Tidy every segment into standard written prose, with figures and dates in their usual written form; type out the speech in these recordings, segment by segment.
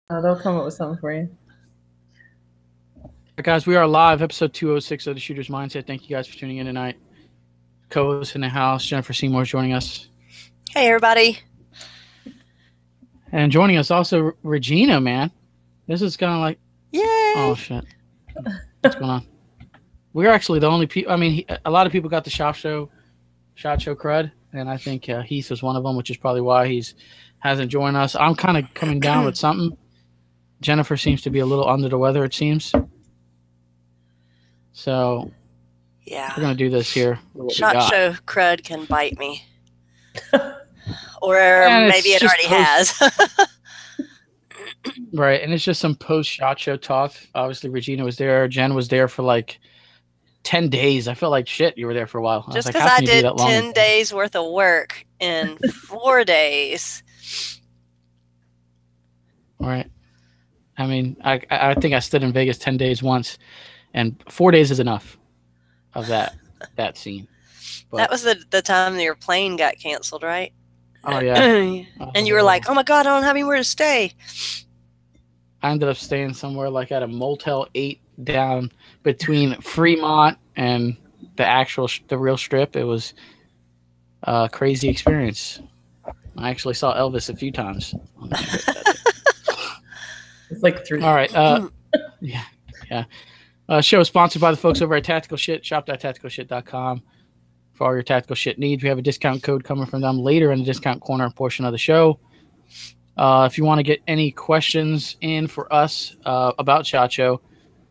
They'll come up with something for you. Guys, we are live, episode 206 of the Shooter's Mindset. Thank you guys for tuning in tonight. Co-host in the house, Jennifer Seymour, is joining us. Hey, everybody. And joining us also, Regina, man. This is kind of like... Yay! Oh, shit. What's going on? We're actually the only people... I mean, a lot of people got the SHOT Show crud, and I think Heath was one of them, which is probably why he's hasn't joined us. I'm kind of coming down with something. Jennifer seems to be a little under the weather, it seems. So, yeah, we're going to do this here. SHOT Show crud can bite me. Or maybe it already has. Right, and it's just some post-SHOT Show talk. Obviously, Regina was there. Jen was there for like 10 days. I felt like shit you were there for a while. Just because I did 10 days worth of work in 4 days. Right. I mean, I think I stood in Vegas 10 days once, and 4 days is enough of that scene. But, that was the time that your plane got canceled, right? Oh, yeah. And you were like, oh, my God, I don't have anywhere to stay. I ended up staying somewhere like at a Motel 8 down between Fremont and the real strip. It was a crazy experience. I actually saw Elvis a few times. It's like 3. All right. Yeah. Show is sponsored by the folks over at Tactical Shit, shop.tacticalshit.com. For all your tactical shit needs. We have a discount code coming from them later in the discount corner portion of the show. If you want to get any questions in for us about SHOT Show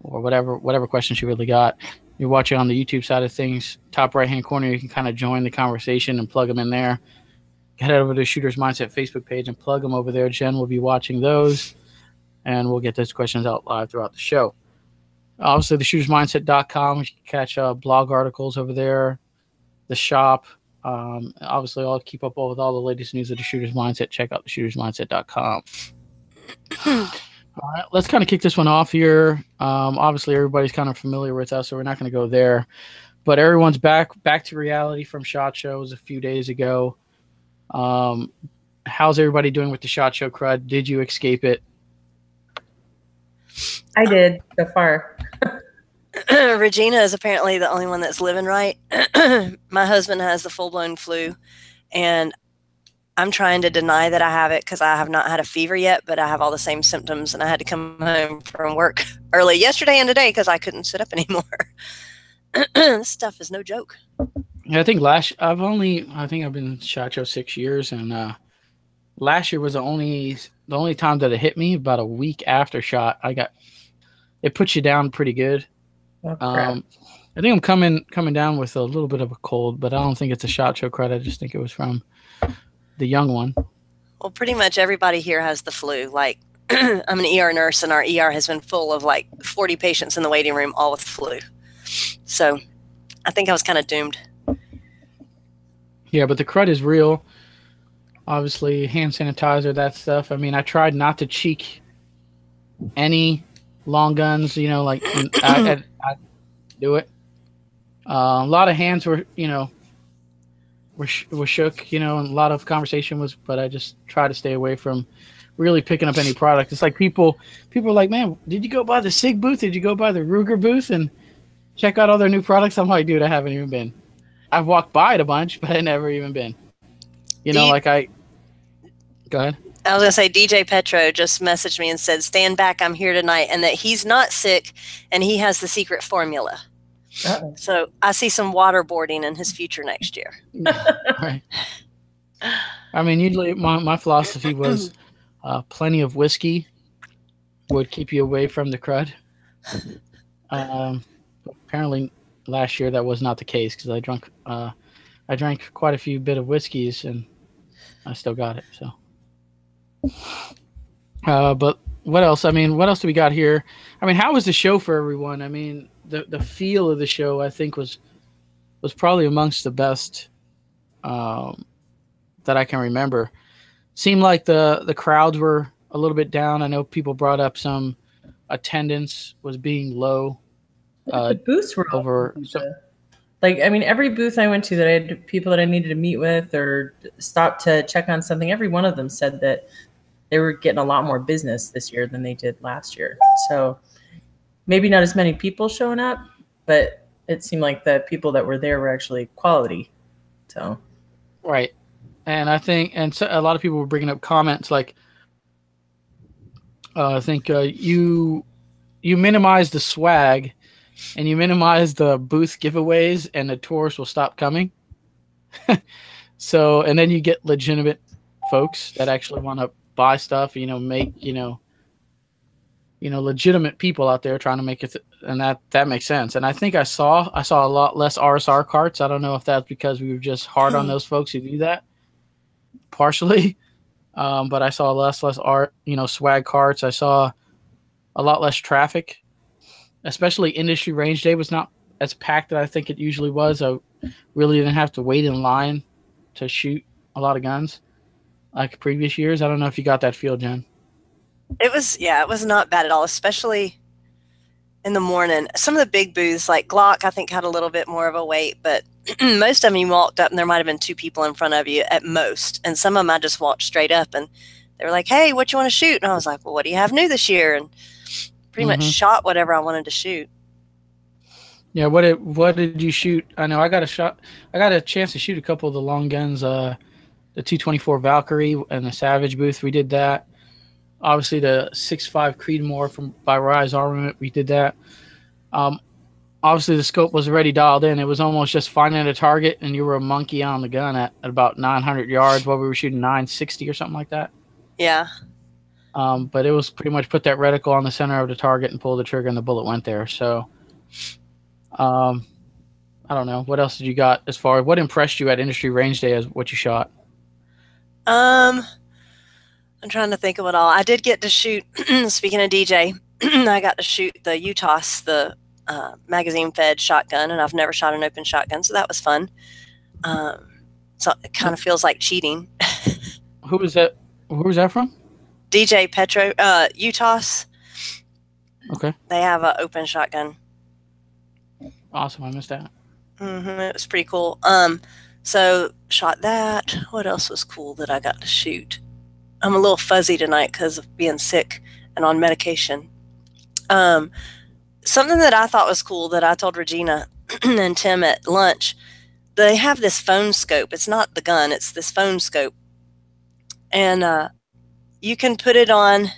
or whatever questions you really got, you're watching on the YouTube side of things, top right-hand corner, you can kind of join the conversation and plug them in there. Head over to the Shooter's Mindset Facebook page and plug them over there. Jen will be watching those, and we'll get those questions out live throughout the show. Obviously, theshootersmindset.com. You can catch blog articles over there. The shop. Obviously, I'll keep up with all the latest news of the Shooter's Mindset. Check out theshootersmindset.com. All right, let's kind of kick this one off here. Obviously, everybody's kind of familiar with us, so we're not going to go there. But everyone's back to reality from SHOT Shows a few days ago. How's everybody doing with the SHOT Show crud? Did you escape it? I did so far. Regina is apparently the only one that's living right. My husband has the full-blown flu, and I'm trying to deny that I have it because I have not had a fever yet, but I have all the same symptoms, and I had to come home from work early yesterday and today because I couldn't sit up anymore. This stuff is no joke. Yeah, I think I've been SHOT Show 6 years, and last year was the only time that it hit me. About a week after shot, it puts you down pretty good. Oh, I think I'm coming down with a little bit of a cold, but I don't think it's a SHOT Show crud. I just think it was from the young one. Well, pretty much everybody here has the flu. Like, I'm an ER nurse, and our ER has been full of like 40 patients in the waiting room, all with flu. So I think I was kind of doomed. Yeah, but the crud is real. Obviously, hand sanitizer, that stuff. I mean, I tried not to cheek any long guns, like I do it. A lot of hands were shook, and a lot of conversation was, but I just try to stay away from really picking up any product. It's like people are like, man, did you go by the SIG booth? Did you go by the Ruger booth and check out all their new products? I'm like, dude, I haven't even been. I've walked by it a bunch, but I never even been. Go ahead. I was going to say, DJ Petro just messaged me and said, stand back, I'm here tonight, and that he's not sick, and he has the secret formula. Uh-oh. So I see some waterboarding in his future next year. Right. I mean, usually my philosophy was plenty of whiskey would keep you away from the crud. Apparently, last year that was not the case because I drank quite a few bit of whiskeys, and I still got it, so... But what else? I mean, what else do we got here? I mean, how was the show for everyone? I mean, the feel of the show, I think, was probably amongst the best that I can remember. Seemed like the crowds were a little bit down. I know people brought up some attendance was being low. The booths were over. Every booth I went to that I had people that I needed to meet with or stop to check on something, every one of them said that they were getting a lot more business this year than they did last year. So maybe not as many people showing up, but it seemed like the people that were there were actually quality. So right. And I think, and so a lot of people were bringing up comments like, I think you minimize the swag and you minimize the booth giveaways and the tourists will stop coming. So, and then you get legitimate folks that actually want to buy stuff, make, legitimate people out there trying to make it. And that makes sense. And I think I saw a lot less RSR carts. I don't know if that's because we were just hard on those folks who do that partially. But I saw less art, swag carts. I saw a lot less traffic, especially industry range day was not as packed as I think it usually was. I really didn't have to wait in line to shoot a lot of guns like previous years. I don't know if you got that feel, Jen. It was not bad at all, especially in the morning. Some of the big booths like Glock, I think, had a little bit more of a wait, but most of them you walked up and there might have been 2 people in front of you at most. And some of them I just walked straight up and they were like, "Hey, what you want to shoot?" And I was like, "Well, what do you have new this year?" And pretty much shot whatever I wanted to shoot. Yeah, what did you shoot? I know I got a chance to shoot a couple of the long guns, the 224 Valkyrie and the Savage booth. We did that. Obviously, the 6.5 Creedmoor by Rise Armament, we did that. Obviously, the scope was already dialed in. It was almost just finding a target, and you were a monkey on the gun at about 900 yards while we were shooting 960 or something like that. Yeah. But it was pretty much put that reticle on the center of the target and pull the trigger, and the bullet went there. So, I don't know. What else did you got as far as what impressed you at Industry Range Day as what you shot? I'm trying to think of it all. I did get to shoot, speaking of DJ, I got to shoot the UTOS, the magazine-fed shotgun, and I've never shot an open shotgun, so that was fun. So it kind of feels like cheating. Who was that? Where was that from? DJ Petro, UTOS. Okay. They have an open shotgun. Awesome. I missed that. It was pretty cool. So shot that. What else was cool that I got to shoot? I'm a little fuzzy tonight because of being sick and on medication. Something that I thought was cool that I told Regina and Tim at lunch, they have this phone scope. It's not the gun, it's this phone scope. And you can put it on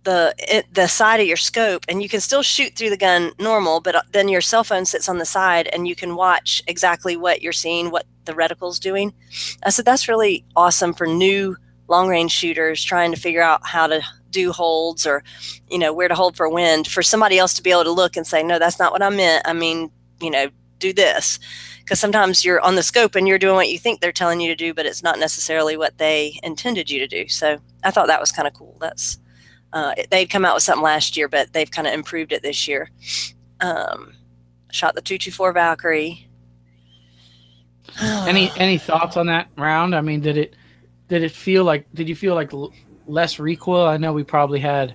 the side of your scope and you can still shoot through the gun normal, but then your cell phone sits on the side and you can watch exactly what you're seeing, what the reticle's doing. I said that's really awesome for new long-range shooters trying to figure out how to do holds or, where to hold for wind, for somebody else to be able to look and say, no, that's not what I meant. I mean, do this. Because sometimes you're on the scope and you're doing what you think they're telling you to do, but it's not necessarily what they intended you to do. So I thought that was kind of cool. That's they'd come out with something last year, but they've kind of improved it this year. Shot the 224 Valkyrie. Any thoughts on that round? I mean, did you feel like less recoil? I know we probably had,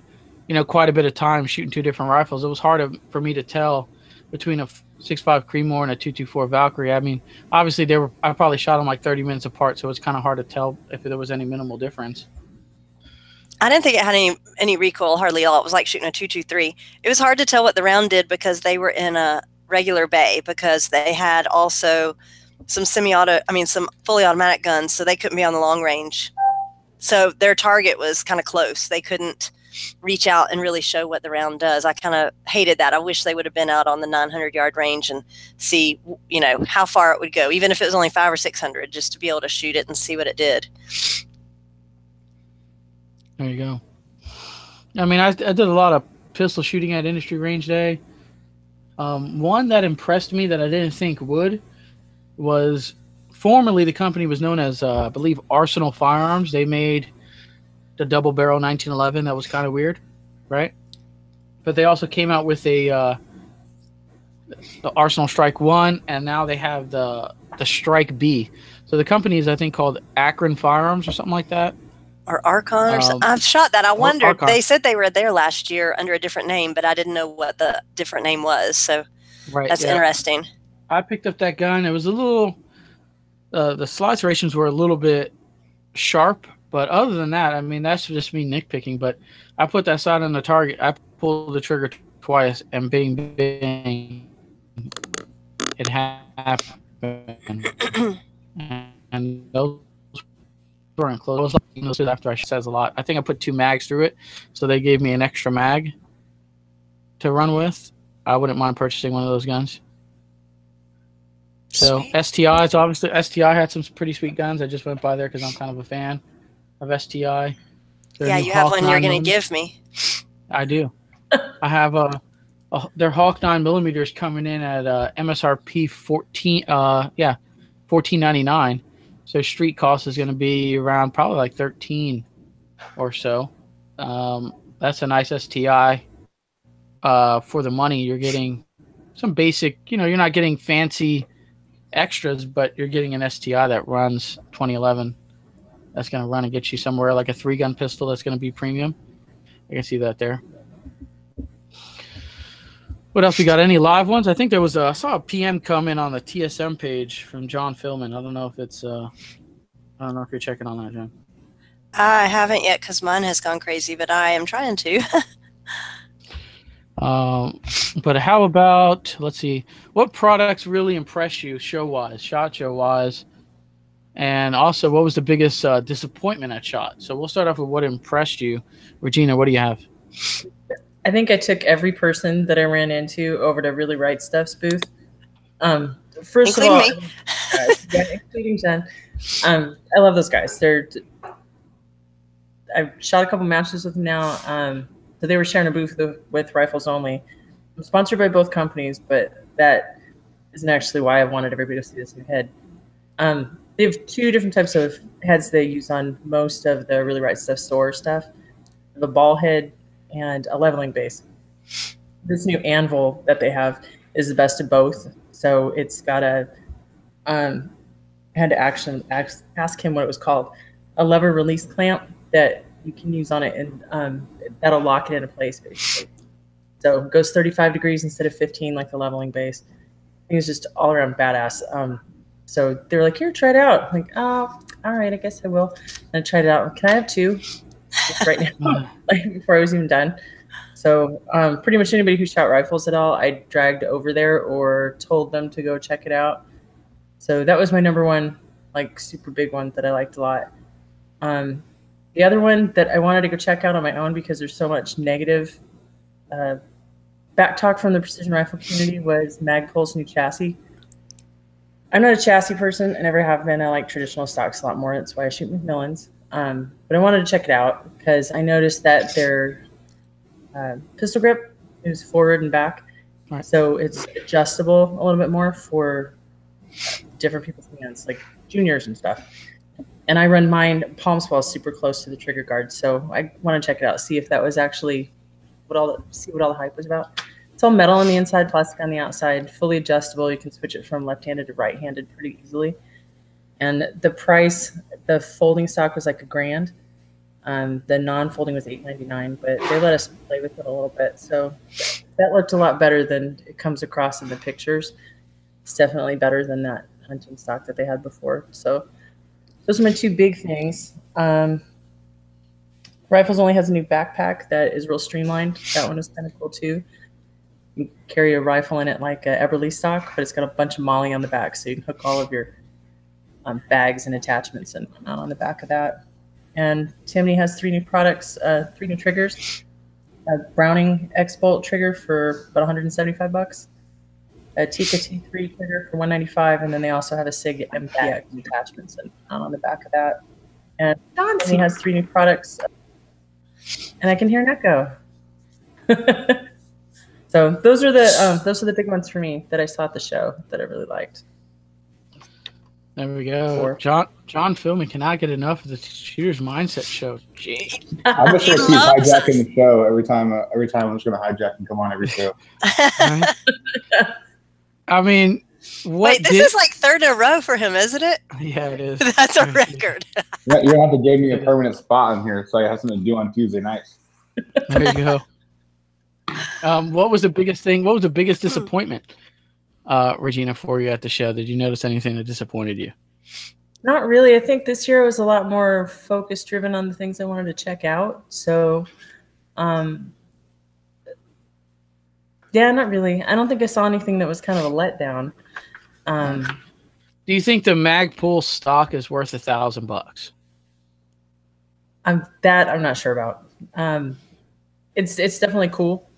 quite a bit of time shooting 2 different rifles. It was hard for me to tell between a 6.5 Creedmoor and a 224 Valkyrie. I mean, obviously I probably shot them like 30 minutes apart, so it's kind of hard to tell if there was any minimal difference. I didn't think it had any recoil hardly at all. It was like shooting a 223. It was hard to tell what the round did because they were in a regular bay, because they had also some some fully automatic guns, so they couldn't be on the long range. So their target was kind of close. They couldn't reach out and really show what the round does. I kind of hated that. I wish they would have been out on the 900-yard range and see, how far it would go, even if it was only 500 or 600, just to be able to shoot it and see what it did. There you go. I mean, I did a lot of pistol shooting at Industry Range Day. One that impressed me that I didn't think would was formerly the company was known as, I believe, Arsenal Firearms. They made the double barrel 1911. That was kind of weird, right? But they also came out with the Arsenal Strike 1, and now they have the Strike B. So the company is, I think, called Akron Firearms or something like that. Or Archon or something. I've shot that. I wondered. Archon. They said they were there last year under a different name, but I didn't know what the different name was. So that's interesting. I picked up that gun. It was a little, the slide serrations were a little bit sharp, But other than that, I mean, that's just me nitpicking. But I put that sight on the target. I pulled the trigger twice, and bing, bing, it happened. And those weren't close. After I says a lot. I think I put 2 mags through it, so they gave me an extra mag to run with. I wouldn't mind purchasing one of those guns. So STIs, obviously, STI had some pretty sweet guns. I just went by there because I'm kind of a fan of STI. Yeah, you have one you're going to give me. I do. I have their Hawk 9mm coming in at MSRP $14.99. So street cost is going to be around probably like 13 or so. That's a nice STI. For the money, you're getting some basic. You're not getting fancy extras, but you're getting an STI that runs 2011. That's going to run and get you somewhere like a 3-gun pistol that's going to be premium. I can see that there. What else we got? Any live ones? I think there was I saw a PM come in on the TSM page from John Philman. I don't know if it's I don't know if you're checking on that, John. I haven't yet because mine has gone crazy, but I am trying to. But how about, let's see, what products really impress you show-wise, SHOT Show-wise, and also what was the biggest disappointment at SHOT? So we'll start off with what impressed you. Regina, what do you have? I think I took every person that I ran into over to Really Right Stuff's booth. First including of all, me. Including Jen. I love those guys. I've shot a couple matches with them now. So they were sharing a booth with Rifles Only. I'm sponsored by both companies, but that isn't actually why I wanted everybody to see this new head. They have 2 different types of heads they use on most of the Really Right Stuff store stuff. The ball head and a leveling base. This new anvil that they have is the best of both. So it's got a had to ask him what it was called, a lever release clamp that you can use on it, and that'll lock it into place basically. So it goes 35 degrees instead of 15 like the leveling base. I think it's just all around badass. So they were like, "Here, try it out." I'm like, "Oh, all right, I guess I will." And I tried it out. Can I have 2? Just right now, like before I was even done. So pretty much anybody who shot rifles at all, I dragged over there or told them to go check it out. So that was my number one, like super big one that I liked a lot. The other one that I wanted to go check out on my own because there's so much negative back talk from the precision rifle community was Magpul's new chassis. I'm not a chassis person. I never have been. I like traditional stocks a lot more. That's why I shoot Macmillans. But I wanted to check it out because I noticed that their pistol grip is forward and back. Right. So it's adjustable a little bit more for different people's hands, like juniors and stuff. And I run mine palm swell super close to the trigger guard. So I want to check it out, see if that was actually what all the hype was about. It's all metal on the inside, plastic on the outside, fully adjustable. You can switch it from left-handed to right-handed pretty easily. And the price, the folding stock was like $1,000. The non-folding was $8.99, but they let us play with it a little bit. So that looked a lot better than it comes across in the pictures. It's definitely better than that hunting stock that they had before. So those are my 2 big things. Rifles Only has a new backpack that is real streamlined. That one is kind of cool too. You carry a rifle in it like a Eberle stock, but it's got a bunch of MOLLE on the back, so you can hook all of your bags and attachments and whatnot on the back of that. And Timney has 3 new products, 3 new triggers. A Browning X-Bolt trigger for about $175. A Tikka T3 trigger for $195, and then they also have a SIG MPX attachments and on the back of that. And Timney has 3 new products, and I can hear an echo. So those are the big ones for me that I saw at the show that I really liked. There we go. John Philman cannot get enough of the Shooter's Mindset show. Gee. I'm just going to keep hijacking the show every time. Every time I'm just going to hijack and come on every show. I mean, wait, this is like 3rd in a row for him, isn't it? Yeah, it is. That's a record. You're going to have to give me a permanent spot in here so I have something to do on Tuesday nights. There you go. What was the biggest thing? What was the biggest disappointment, Regina, for you at the show? Did you notice anything that disappointed you? Not really. I think this year was a lot more focus driven on the things I wanted to check out. So, yeah, not really. I don't think I saw anything that was kind of a letdown. Do you think the Magpul stock is worth $1,000? I'm not sure about. It's definitely cool.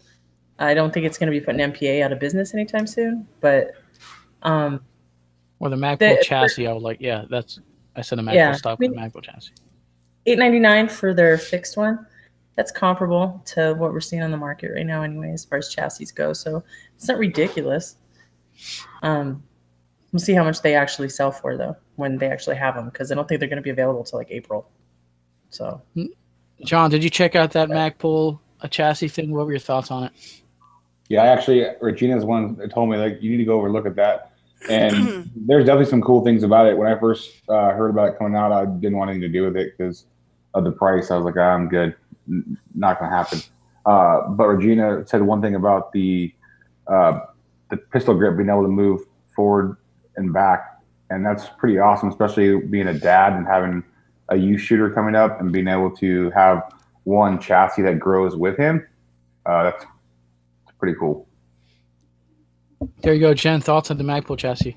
I don't think it's going to be putting MPA out of business anytime soon, but or the Magpul chassis, I would like. Yeah, I said a Magpul stock with the Magpul chassis. $899 for their fixed one. That's comparable to what we're seeing on the market right now, anyway, as far as chassis go. So it's not ridiculous. We'll see how much they actually sell for though when they actually have them, because I don't think they're going to be available till like April. So, John, did you check out that Magpul chassis thing? What were your thoughts on it? Yeah, Regina's one that told me like you need to go over and look at that. And there's definitely some cool things about it. When I first heard about it coming out, I didn't want anything to do with it because of the price. I was like, I'm good, not gonna happen. But Regina said one thing about the pistol grip being able to move forward and back, and that's pretty awesome, especially being a dad and having a youth shooter coming up and being able to have one chassis that grows with him. That's pretty cool. There you go, Jen. Thoughts on the Magpul chassis?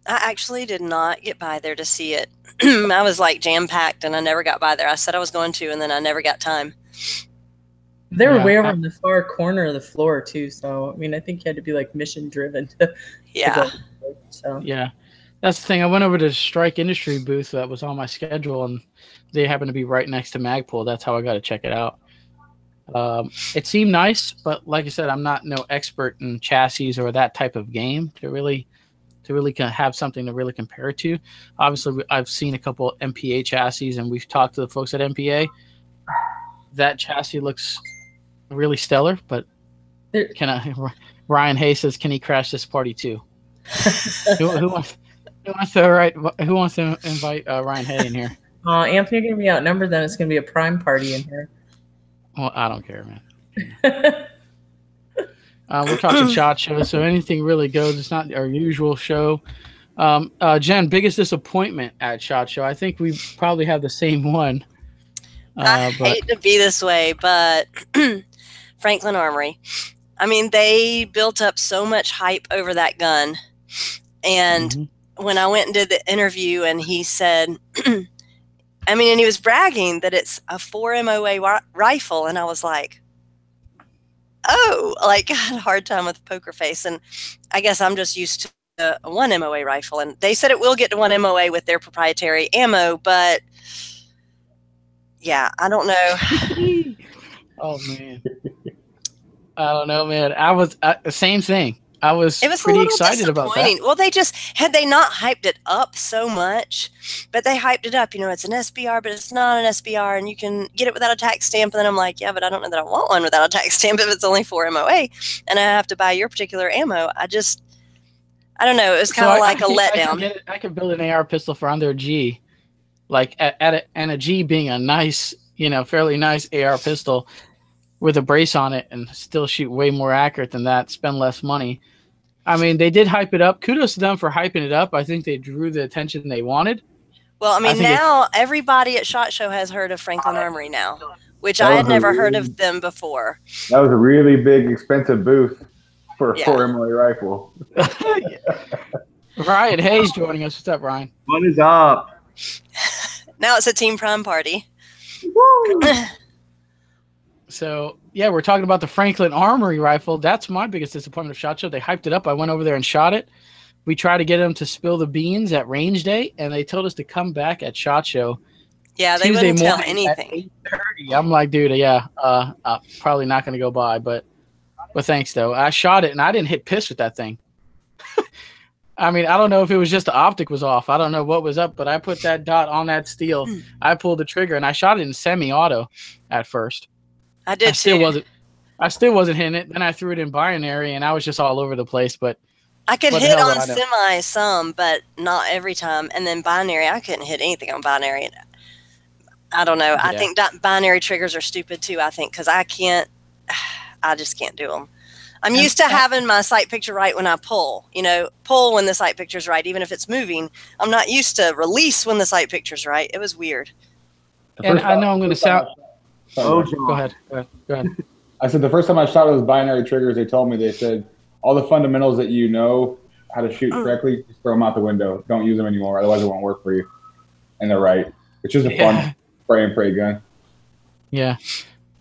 I actually did not get by there to see it. I was like jam-packed, and I never got by there. I said I was going to, and then I never got time. They were way over in the far corner of the floor, too. So, I mean, I think you had to be, like, mission-driven to go. So. Yeah. That's the thing. I went over to the Strike Industry booth that was on my schedule, and they happened to be right next to Magpul. That's how I got to check it out. It seemed nice, but like I said, I'm not no expert in chassis or that type of game to really have something to really compare it to. Obviously, I've seen a couple MPA chassis, and we've talked to the folks at MPA. That chassis looks really stellar, but Ryan Hayes says, can he crash this party too? Who wants to invite Ryan Hay in here? Anthony, you're going to be outnumbered, then it's going to be a prime party in here. Well, I don't care, man. We're talking SHOT Show, so anything really goes. It's not our usual show. Jen, biggest disappointment at SHOT Show? I think we probably have the same one. I hate to be this way, but Franklin Armory. I mean, they built up so much hype over that gun. And when I went and did the interview and he said, and he was bragging that it's a 4 MOA rifle. And I was like, oh, like I had a hard time with poker face. And I guess I'm just used to a 1 MOA rifle. And they said it will get to 1 MOA with their proprietary ammo, but yeah, I don't know. Oh, man. I don't know, man. I was the same thing. It was pretty excited about that. Well, had they not hyped it up so much, but they hyped it up. You know, it's an SBR, but it's not an SBR, and you can get it without a tax stamp. And then I'm like, yeah, but I don't know that I want one without a tax stamp if it's only 4 MOA, and I have to buy your particular ammo. I don't know. It was kind of like a letdown. I could build an AR pistol for under a G, like and a G being a nice, fairly nice AR pistol with a brace on it, and still shoot way more accurate than that, spend less money. I mean, they did hype it up. Kudos to them for hyping it up. I think they drew the attention they wanted. Well, now everybody at SHOT Show has heard of Franklin Armory now, which I had never heard of them before. That was a really big, expensive booth for a 4 MOA rifle. Ryan Hayes joining us. What's up, Ryan? What is up? Now it's a Team Prime party. Woo! So, yeah, we're talking about the Franklin Armory rifle. That's my biggest disappointment of SHOT Show. They hyped it up. I went over there and shot it. We tried to get them to spill the beans at range day, and they told us to come back at SHOT Show. Yeah, they wouldn't tell anything. At 8:30. I'm like, dude, probably not going to go by, but thanks, though. I shot it, and I didn't hit piss with that thing. I don't know if it was just the optic was off. I don't know what was up, but I put that dot on that steel. I pulled the trigger, and I shot it in semi-auto at first. I did I still wasn't hitting it. Then I threw it in binary, and I was just all over the place. But I could hit on semi some, but not every time. And then binary, I couldn't hit anything on binary. I don't know. Yeah. I think binary triggers are stupid too. I think because I just can't do them. I'm used to having my sight picture right when I pull. Pull when the sight picture's right, even if it's moving. I'm not used to release when the sight picture's right. It was weird. And I know I'm going to sound. Sorry, Go ahead. I said the first time I shot those binary triggers, they said all the fundamentals that you know how to shoot correctly, just throw them out the window. Don't use them anymore, otherwise it won't work for you. And they're right. It's just a fun spray and pray gun. Yeah.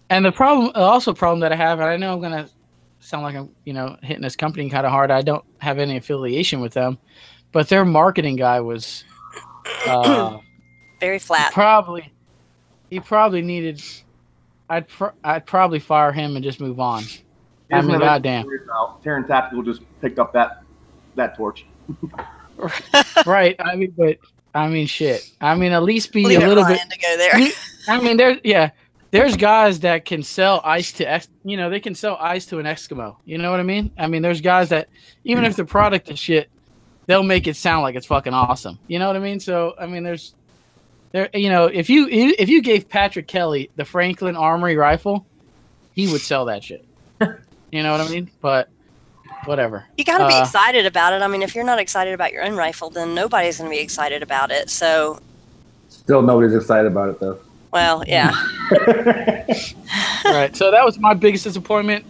And the problem that I have, and I know I'm going to sound like I'm, hitting this company kind of hard. I don't have any affiliation with them, but their marketing guy was very flat. He probably needed. I'd probably fire him and just move on. I mean, goddamn. Taran Tactical just picked up that torch. Right. Shit. At least be a little bit. To go there. There's guys that can sell ice to they can sell ice to an Eskimo. You know what I mean? There's guys that even if the product is shit, they'll make it sound like it's fucking awesome. You know what I mean? So if you gave Patrick Kelly the Franklin Armory rifle, he would sell that shit. You know what I mean? But whatever. You got to be excited about it. If you're not excited about your own rifle, then nobody's going to be excited about it. So still nobody's excited about it though. Well, yeah. Right. So that was my biggest disappointment.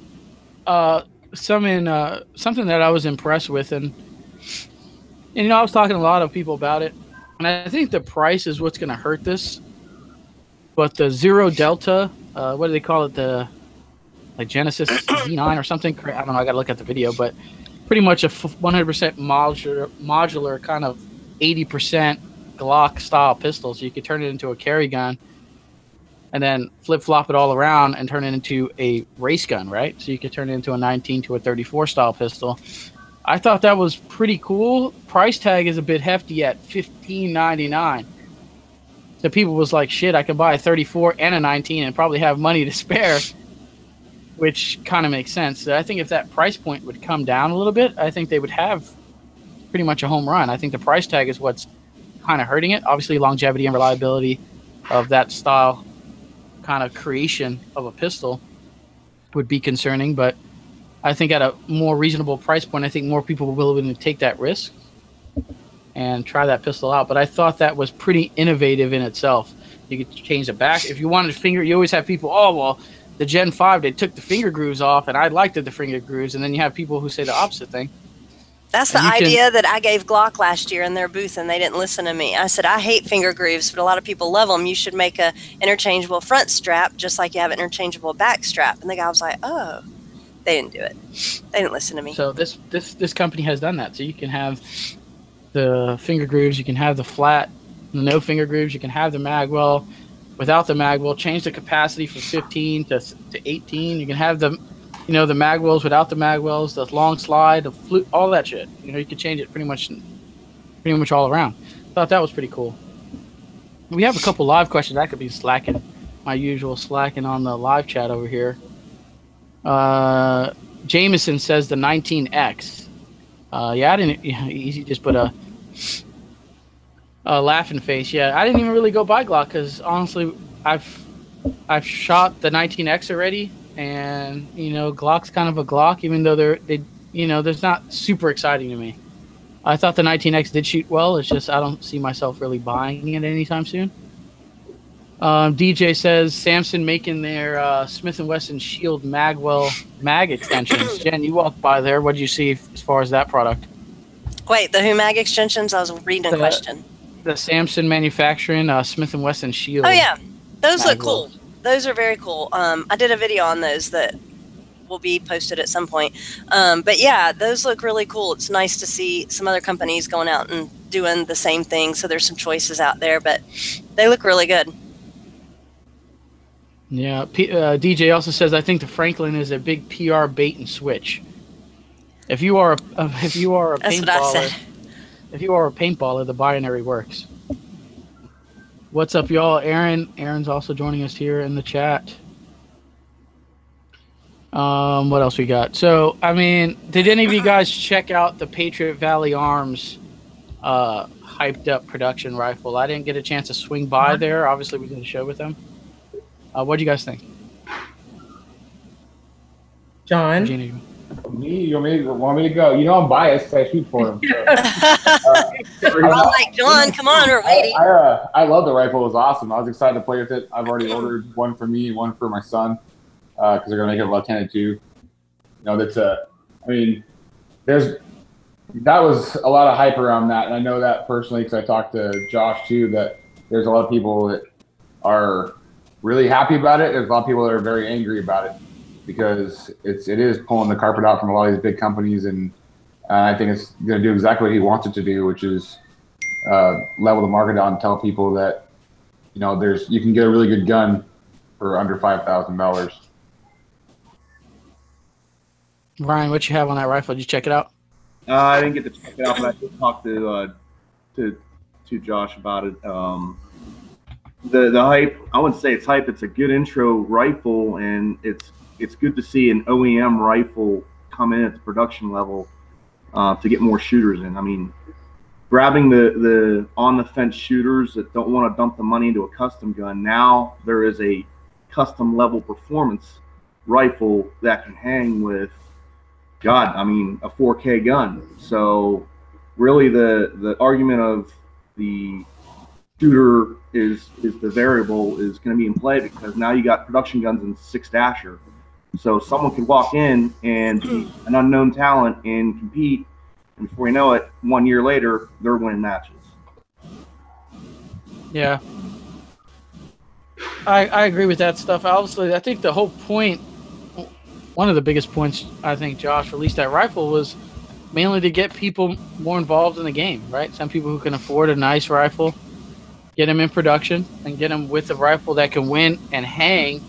Something that I was impressed with, and I was talking to a lot of people about it, and I think the price is what's going to hurt this. But the Zero Delta, what do they call it? The Genesis Z9 or something. I don't know. I got to look at the video, but pretty much a 100% modular kind of 80% Glock style pistol, so you could turn it into a carry gun. And then flip-flop it all around and turn it into a race gun, right? So you could turn it into a 19 to a 34 style pistol. I thought that was pretty cool. Price tag is a bit hefty at $15.99. So people was like, shit, I could buy a 34 and a 19 and probably have money to spare, which kind of makes sense. So I think if that price point would come down a little bit, I think they would have pretty much a home run. I think the price tag is what's kind of hurting it. Obviously, longevity and reliability of that style kind of creation of a pistol would be concerning, but I think at a more reasonable price point, I think more people will be willing to take that risk and try that pistol out. But I thought that was pretty innovative in itself. You could change the back. If you wanted finger, you always have people, the Gen 5, they took the finger grooves off, and I liked the finger grooves, and then you have people who say the opposite thing. That's the idea that I gave Glock last year in their booth, and they didn't listen to me. I said, I hate finger grooves, but a lot of people love them. You should make a interchangeable front strap, just like you have an interchangeable back strap. And the guy was like, oh, they didn't do it. They didn't listen to me. So this company has done that. So you can have the finger grooves, you can have the flat, the no finger grooves, you can have the magwell without the magwell, change the capacity from 15 to 18. You can have the the magwells without the magwells, the long slide, the flute, all that shit. You could change it pretty much all around. Thought that was pretty cool. We have a couple live questions. I could be slacking, my usual slacking on the live chat over here. Jameson says the 19X. I didn't. Easy, just put a laughing face. Yeah, I didn't even really go buy Glock because honestly, I've shot the 19X already. And Glock's kind of a Glock, even though there's not super exciting to me. I thought the 19X did shoot well. It's just I don't see myself really buying it anytime soon. DJ says Samson making their Smith & Wesson Shield Magwell mag extensions. Jen, you walked by there. What did you see as far as that product? Wait, the who mag extensions? I was reading a question. The Samson manufacturing Smith & Wesson Shield. Oh yeah, those Magwell. Look cool. Those are very cool. I did a video on those that will be posted at some point. But yeah, those look really cool. It's nice to see some other companies going out and doing the same thing. So there's some choices out there, but they look really good. Yeah. DJ also says, I think the Franklin is a big PR bait and switch. If you are a paintballer, That's what I said. If you are a paintballer, the binary works. What's up, y'all? Aaron's also joining us here in the chat. What else we got? So, did any of you guys check out the Patriot Valley Arms hyped up production rifle? I didn't get a chance to swing by there. Obviously, we did a show with them. What do you guys think? John? Virginia. Me? You want me to go? You know I'm biased. I shoot for him. So. I'm like, John, come on, we're waiting. I love the rifle. It was awesome. I was excited to play with it. I've already ordered one for me and one for my son because they're gonna make it a lieutenant too. You know, that's I mean, that was a lot of hype around that, and I know that personally because I talked to Josh too. That there's a lot of people that are really happy about it. There's a lot of people that are very angry about it because it is pulling the carpet out from a lot of these big companies, and I think it's going to do exactly what he wants it to do, which is level the market down and tell people that you can get a really good gun for under $5,000. Ryan, what you have on that rifle? Did you check it out? I didn't get to check it out, but I did talk to Josh about it. The hype, I wouldn't say it's hype. It's a good intro rifle, and it's good to see an OEM rifle come in at the production level to get more shooters in. I mean, grabbing the on-the-fence shooters that don't want to dump the money into a custom gun, now there is a custom-level performance rifle that can hang with, God, I mean, a 4K gun. So really the argument of the shooter is the variable is going to be in play because now you got production guns in 6-dasher. So someone could walk in and be an unknown talent and compete, and before you know it, 1 year later, they're winning matches. Yeah. I agree with that stuff. Obviously, I think the whole point, one of the biggest points I think Josh released that rifle was mainly to get people more involved in the game, right? Some people who can afford a nice rifle, get them in production, and get them with a rifle that can win and hang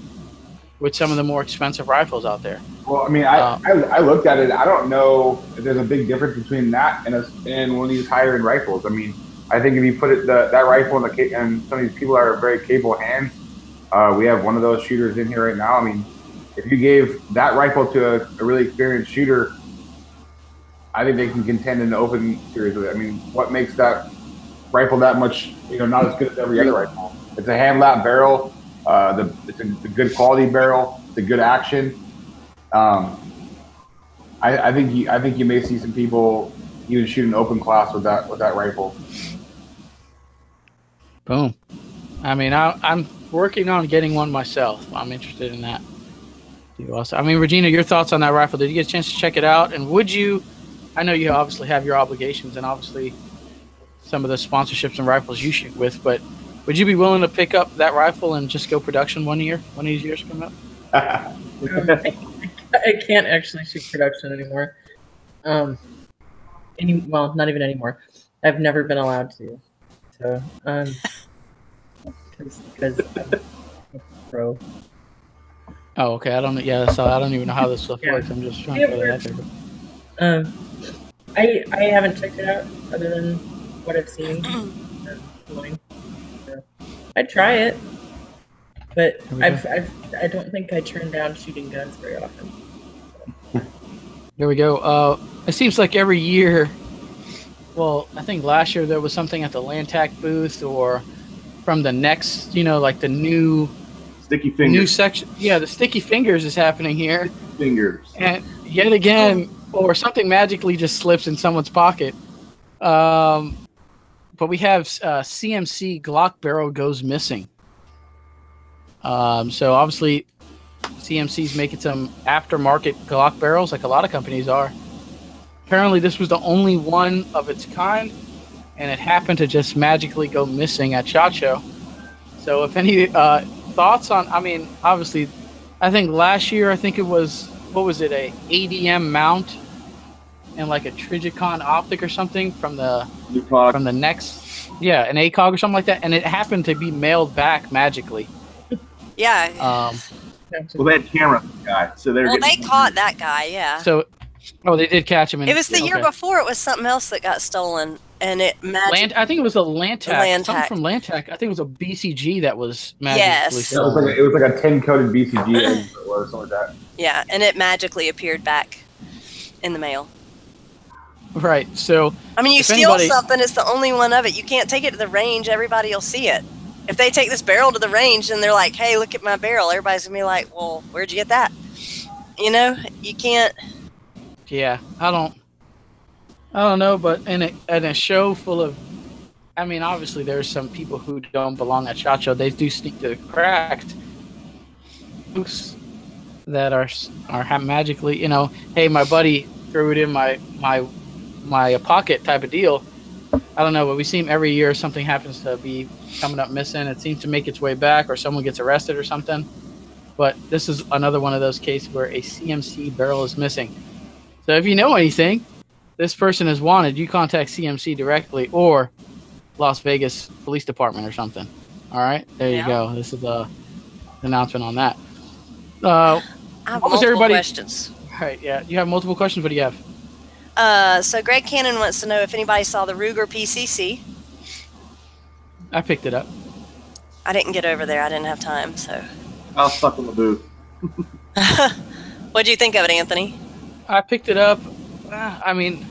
with some of the more expensive rifles out there. Well, I mean, I looked at it. I don't know if there's a big difference between that and one of these higher-end rifles. I mean, I think if you put that rifle in some of these people are very capable hands, we have one of those shooters in here right now. I mean, if you gave that rifle to a really experienced shooter, I think they can contend in the open series with it. I mean, what makes that rifle that much, not as good as every other rifle? It's a hand lap barrel. It's a good quality barrel. It's a good action. I think you may see some people even shoot an open class with that rifle. Boom. I mean, I'm working on getting one myself. I'm interested in that. I mean, Regina, your thoughts on that rifle? Did you get a chance to check it out? And would you? I know you obviously have your obligations and obviously some of the sponsorships and rifles you shoot with, but would you be willing to pick up that rifle and just go production one year when these years come up? I can't actually shoot production anymore. Well, not even anymore. I've never been allowed to. So, because I'm a pro. Oh, okay. I don't even know how this stuff works. I'm just trying to put it out there. I haven't checked it out other than what I've seen. I'd try it, but I don't think I turn down shooting guns very often. There we go. It seems like every year. Well, I think last year there was something at the Lantac booth or from the next, like the new Sticky Fingers. New section. Yeah, the Sticky Fingers is happening here. Fingers. And yet again, or something magically just slips in someone's pocket. But we have CMC Glock barrel goes missing. So obviously CMC's making some aftermarket Glock barrels like a lot of companies are. Apparently this was the only one of its kind, and it happened to just magically go missing at SHOT Show. So if any thoughts on, I mean, obviously, I think last year, it was, what was it, a ADM mount and like a Trigicon optic or something from the next, an ACOG or something like that, and it happened to be mailed back magically. Yeah. Well, they had cameras, guy, so they caught that guy, yeah. So, they did catch him. It was the year before. It was something else that got stolen, and I think it was a Lantac. Something from Lantac. I think it was a BCG that was magically stolen. It was like a 10-coated BCG or something like that. Yeah, and it magically appeared back in the mail. Right. So, I mean, you steal something, it's the only one of it. You can't take it to the range. Everybody will see it. If they take this barrel to the range and they're like, "Hey, look at my barrel," everybody's gonna be like, "Well, where'd you get that?" You can't. Yeah, I don't know, but in a show full of, I mean, obviously there's some people who don't belong at SHOT Show. They do sneak to the cracks. Folks that are magically, you know, hey, my buddy threw it in my pocket type of deal. I don't know, but we see every year something happens to be coming up missing. It seems to make its way back, or someone gets arrested or something. But this is another one of those cases where a CMC barrel is missing. So if you know anything, this person is wanted, you contact CMC directly or Las Vegas Police Department or something. All right, there you go. This is the announcement on that. I have multiple questions. Right, yeah. You have multiple questions. What do you have? So Greg Cannon wants to know if anybody saw the Ruger PCC. I picked it up. I didn't get over there. I didn't have time, so. I was stuck in the booth. What do you think of it, Anthony? I picked it up. I mean,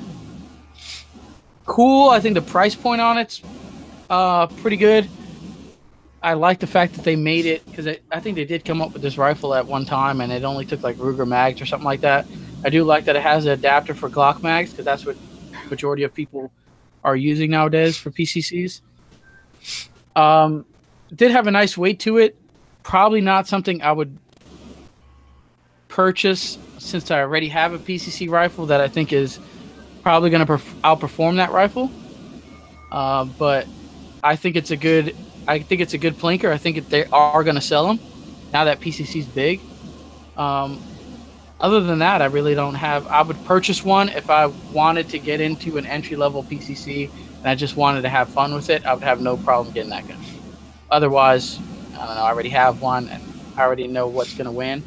cool. I think the price point on it's pretty good. I like the fact that they made it, because I think they did come up with this rifle at one time, and it only took like Ruger mags or something like that. I do like that it has an adapter for Glock mags, because that's what majority of people are using nowadays for PCCs. It did have a nice weight to it. Probably not something I would purchase, since I already have a PCC rifle that I think is probably going to outperform that rifle. But I think it's a good plinker. I think they are going to sell them now that PCC's big. Other than that, I really don't have. I would purchase one if I wanted to get into an entry-level PCC and I just wanted to have fun with it. I would have no problem getting that gun. Otherwise, I don't know. I already have one, and I already know what's going to win,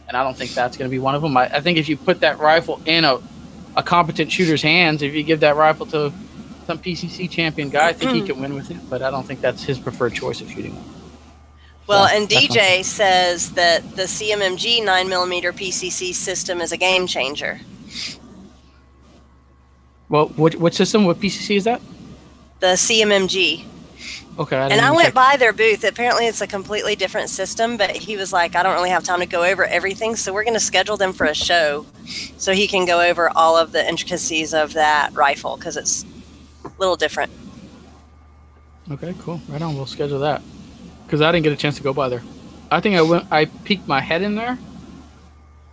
and I don't think that's going to be one of them. I think if you put that rifle in a competent shooter's hands, if you give that rifle to some PCC champion guy, I think he can win with it, but I don't think that's his preferred choice of shooting one. Well, and DJ says that the CMMG 9mm PCC system is a game changer. Well, what system? What PCC is that? The CMMG. Okay. I went by their booth. Apparently, it's a completely different system, but he was like, I don't really have time to go over everything, so we're going to schedule them for a show so he can go over all of the intricacies of that rifle, because it's a little different. Okay, cool. Right on. We'll schedule that, because I didn't get a chance to go by there. I think I peeked my head in there,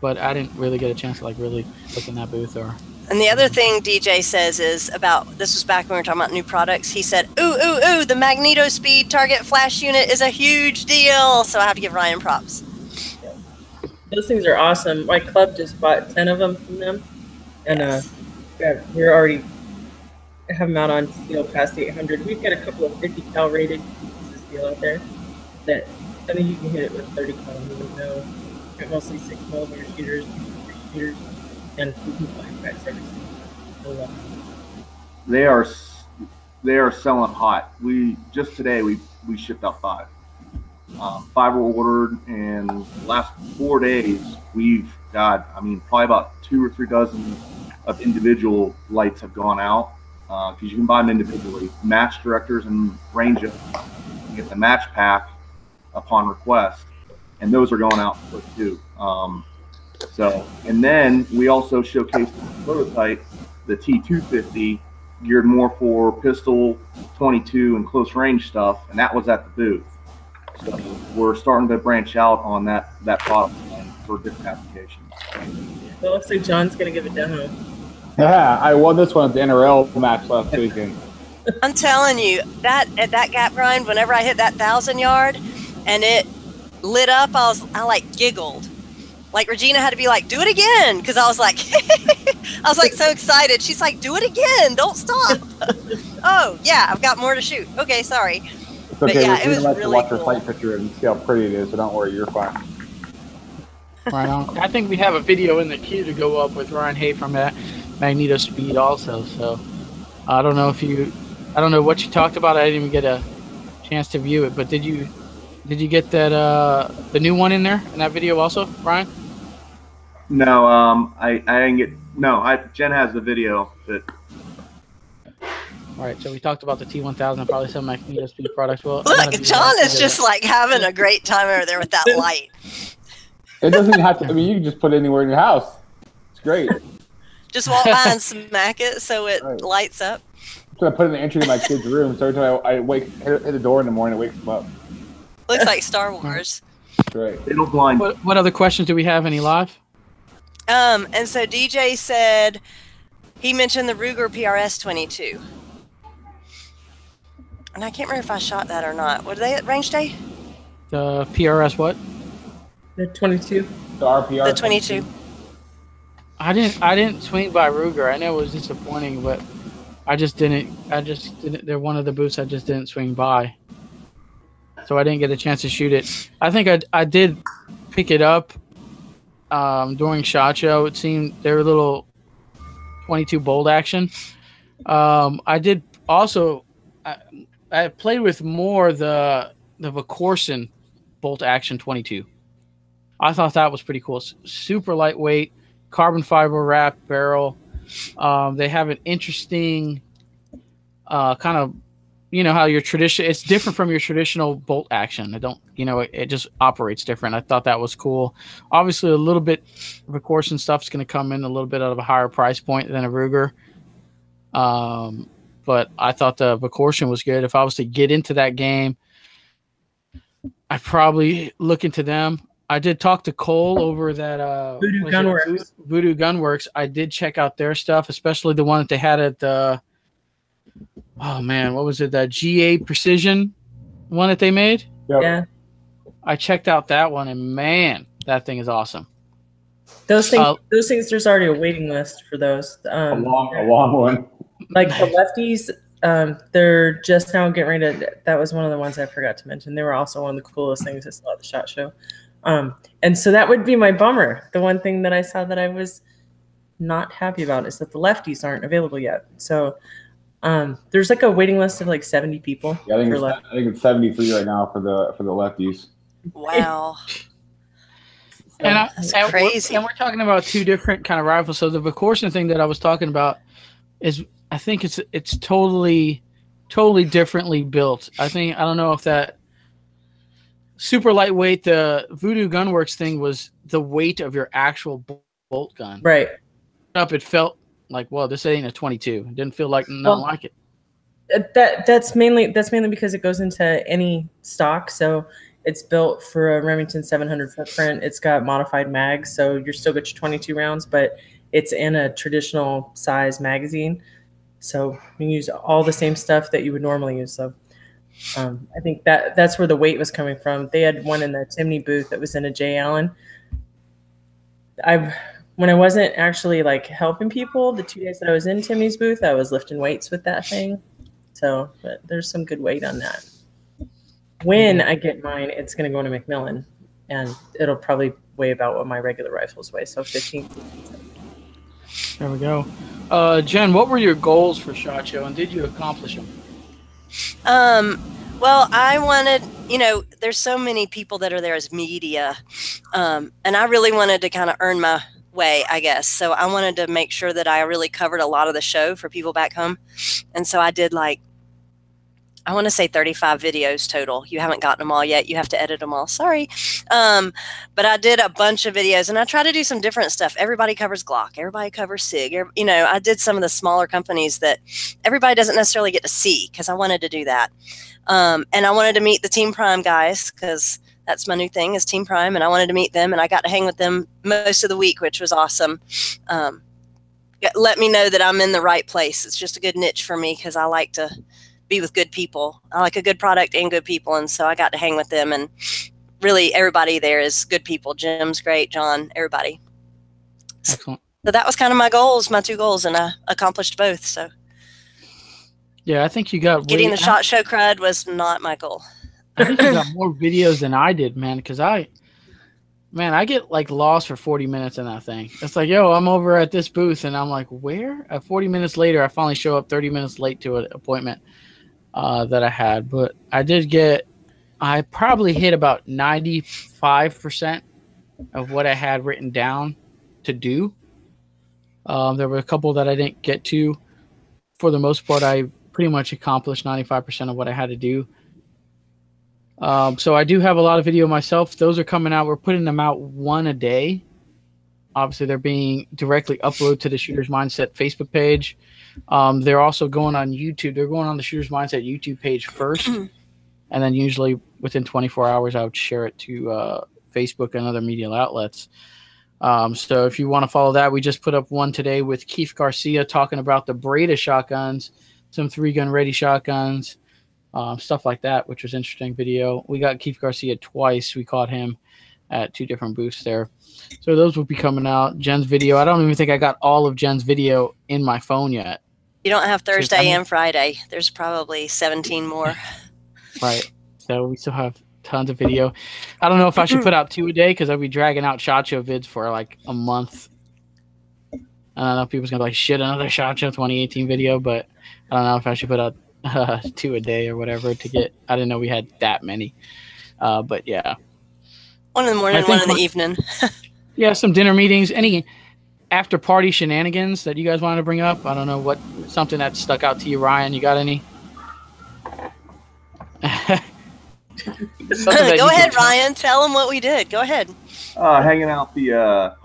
but I didn't really get a chance to like really look in that booth or. And the other thing DJ says is about, this was back when we were talking about new products, he said, ooh, the Magneto Speed target flash unit is a huge deal. So I have to give Ryan props. Yeah. Those things are awesome. My club just bought 10 of them from them. And we're already have them out on steel past 800. We've got a couple of 50 cal rated pieces of steel out there that I think you can hit it with 30 cal. You know, mostly 6mm shooters, 3 shooters. And we can find packs every single day. They are selling hot. Just today we shipped out 5. 5 were ordered, and the last 4 days we've got, probably about 2 or 3 dozen of individual lights have gone out, because you can buy them individually. Match directors and range up, you get the match pack upon request, and those are going out quick too. And then we also showcased the prototype, the T250, geared more for pistol, 22, and close range stuff, and that was at the booth. So we're starting to branch out on that product line for different applications. It looks like John's going to give a demo. Yeah, I won this one at the NRL match last weekend. I'm telling you, at that gap grind, whenever I hit that 1,000-yard and it lit up, I giggled. Like, Regina had to be like, do it again, because I was like, so excited. She's like, do it again, don't stop. Oh, yeah, I've got more to shoot. Okay, sorry. It's okay. But yeah, it was like really to watch cool. her fight picture and see how pretty it is, so don't worry, you're fine. Right on. I think we have a video in the queue to go up with Ryan Hay from that Magneto Speed also. So I don't know what you talked about. I didn't even get a chance to view it, but did you get that the new one in there in that video also, Ryan? No, I didn't get. No, Jen has the video. But all right, so we talked about the T1000 and probably some Magneto Speed products. Well, look, John is just like having a great time over there with that light. It doesn't have to. You can just put it anywhere in your house. It's great. Just walk by and smack it so it Right. lights up. So I put it in the entry to my kid's room. So every time I hit the door in the morning, it wakes them up. Looks like Star Wars. That's right. They don't blind. What other questions do we have? Any live? And so DJ said he mentioned the Ruger PRS 22. And I can't remember if I shot that or not. Were they at range day? The PRS what? The 22. The RPR. The 22. I didn't swing by Ruger. I know it was disappointing, but I just didn't. They're one of the booths I just didn't swing by, so I didn't get a chance to shoot it. I think I did pick it up during SHOT Show. It seemed they were a little 22 bolt action. I did also. I played with more the Vacorson bolt action 22. I thought that was pretty cool. Super lightweight, carbon fiber wrapped barrel. They have an interesting kind of, how your tradition. It's different from your traditional bolt action. It just operates different. I thought that was cool. Obviously, a little bit Vacorson stuff is going to come in a little bit out of a higher price point than a Ruger. But I thought the Vacorson was good. If I was to get into that game, I'd probably look into them. I did talk to Cole over that Voodoo Gunworks. Voodoo Gunworks. I did check out their stuff, especially the one that they had at the what was it? That G8 Precision one that they made? Yep. Yeah. I checked out that one, and man, that thing is awesome. Those things, there's already a waiting list for those. A long one. Like the lefties, they're just now getting ready to. That was one of the ones I forgot to mention. They were also one of the coolest things I saw at the SHOT Show. And so that would be my bummer. The one thing that I saw that I was not happy about is that the lefties aren't available yet. So there's like a waiting list of like 70 people. Yeah, I think it's 73 right now for the lefties. Wow. That's crazy. And we're talking about two different kind of rifles. So the Vacorson thing that I was talking about is, I think it's totally differently built. I don't know if that super lightweight, the Voodoo Gunworks thing was the weight of your actual bolt gun. Right. It felt like, well, this ain't a 22. It didn't feel like nothing like it. That's mainly because it goes into any stock. So it's built for a Remington 700 footprint. It's got modified mags, so you're still got your 22 rounds, but it's in a traditional size magazine. So you use all the same stuff that you would normally use. So I think that's where the weight was coming from. They had one in the Timney booth that was in a J. Allen. When I wasn't actually like helping people, the 2 days that I was in Timney's booth, I was lifting weights with that thing. So, but there's some good weight on that. When I get mine, it's going to go into Macmillan, and it'll probably weigh about what my regular rifles weigh, so 15. There we go. Jen, what were your goals for SHOT Show, and did you accomplish them? Well, I wanted, there's so many people that are there as media, and I really wanted to kind of earn my way, I guess. So I wanted to make sure that I really covered a lot of the show for people back home. And so I did I want to say 35 videos total. You haven't gotten them all yet. You have to edit them all. Sorry. But I did a bunch of videos, and I try to do some different stuff. Everybody covers Glock. Everybody covers SIG. I did some of the smaller companies that everybody doesn't necessarily get to see, because I wanted to do that. And I wanted to meet the Team Prime guys, because that's my new thing is Team Prime. And I wanted to meet them, and I got to hang with them most of the week, which was awesome. Let me know that I'm in the right place. It's just a good niche for me, because I like to be with good people. I like a good product and good people. And so I got to hang with them, and really everybody there is good people. Jim's great, John, everybody. Excellent. So that was kind of my two goals, and I accomplished both. So yeah, I think you got getting the SHOT Show crud was not my goal. I think you got more videos than I did, man, because I get lost for 40 minutes in that thing. It's like, yo, I'm over at this booth, and I'm like, where? 40 minutes later, I finally show up 30 minutes late to an appointment that I had. But I probably hit about 95% of what I had written down to do. There were a couple that I didn't get to. For the most part, I pretty much accomplished 95% of what I had to do. So I do have a lot of video myself. Those are coming out. We're putting them out one a day. Obviously, they're being directly uploaded to the Shooter's Mindset Facebook page. They're also going on YouTube. They're going on the Shooter's Mindset YouTube page first, and then usually within 24 hours, I would share it to Facebook and other media outlets. So if you want to follow that, we just put up one today with Keith Garcia talking about the Breda shotguns, some 3-gun ready shotguns, stuff like that, which was an interesting video. We got Keith Garcia twice. We caught him at 2 different booths there. So those will be coming out. Jen's video. I don't even think I got all of Jen's video in my phone yet. You don't have Thursday and Friday. There's probably 17 more. Right. So we still have tons of video. I don't know if I should put out 2 a day because I'll be dragging out SHOT Show vids for like a month. I don't know if people's going to be like, shit, another SHOT Show 2018 video, but I don't know if I should put out 2 a day or whatever to get. I didn't know we had that many. But yeah. 1 in the morning, 1 in the evening. Yeah, some dinner meetings. Any after party shenanigans that you guys wanted to bring up? I don't know something that stuck out to you, Ryan. You got any? Go ahead, Ryan. Tell them what we did. Go ahead. Hanging out the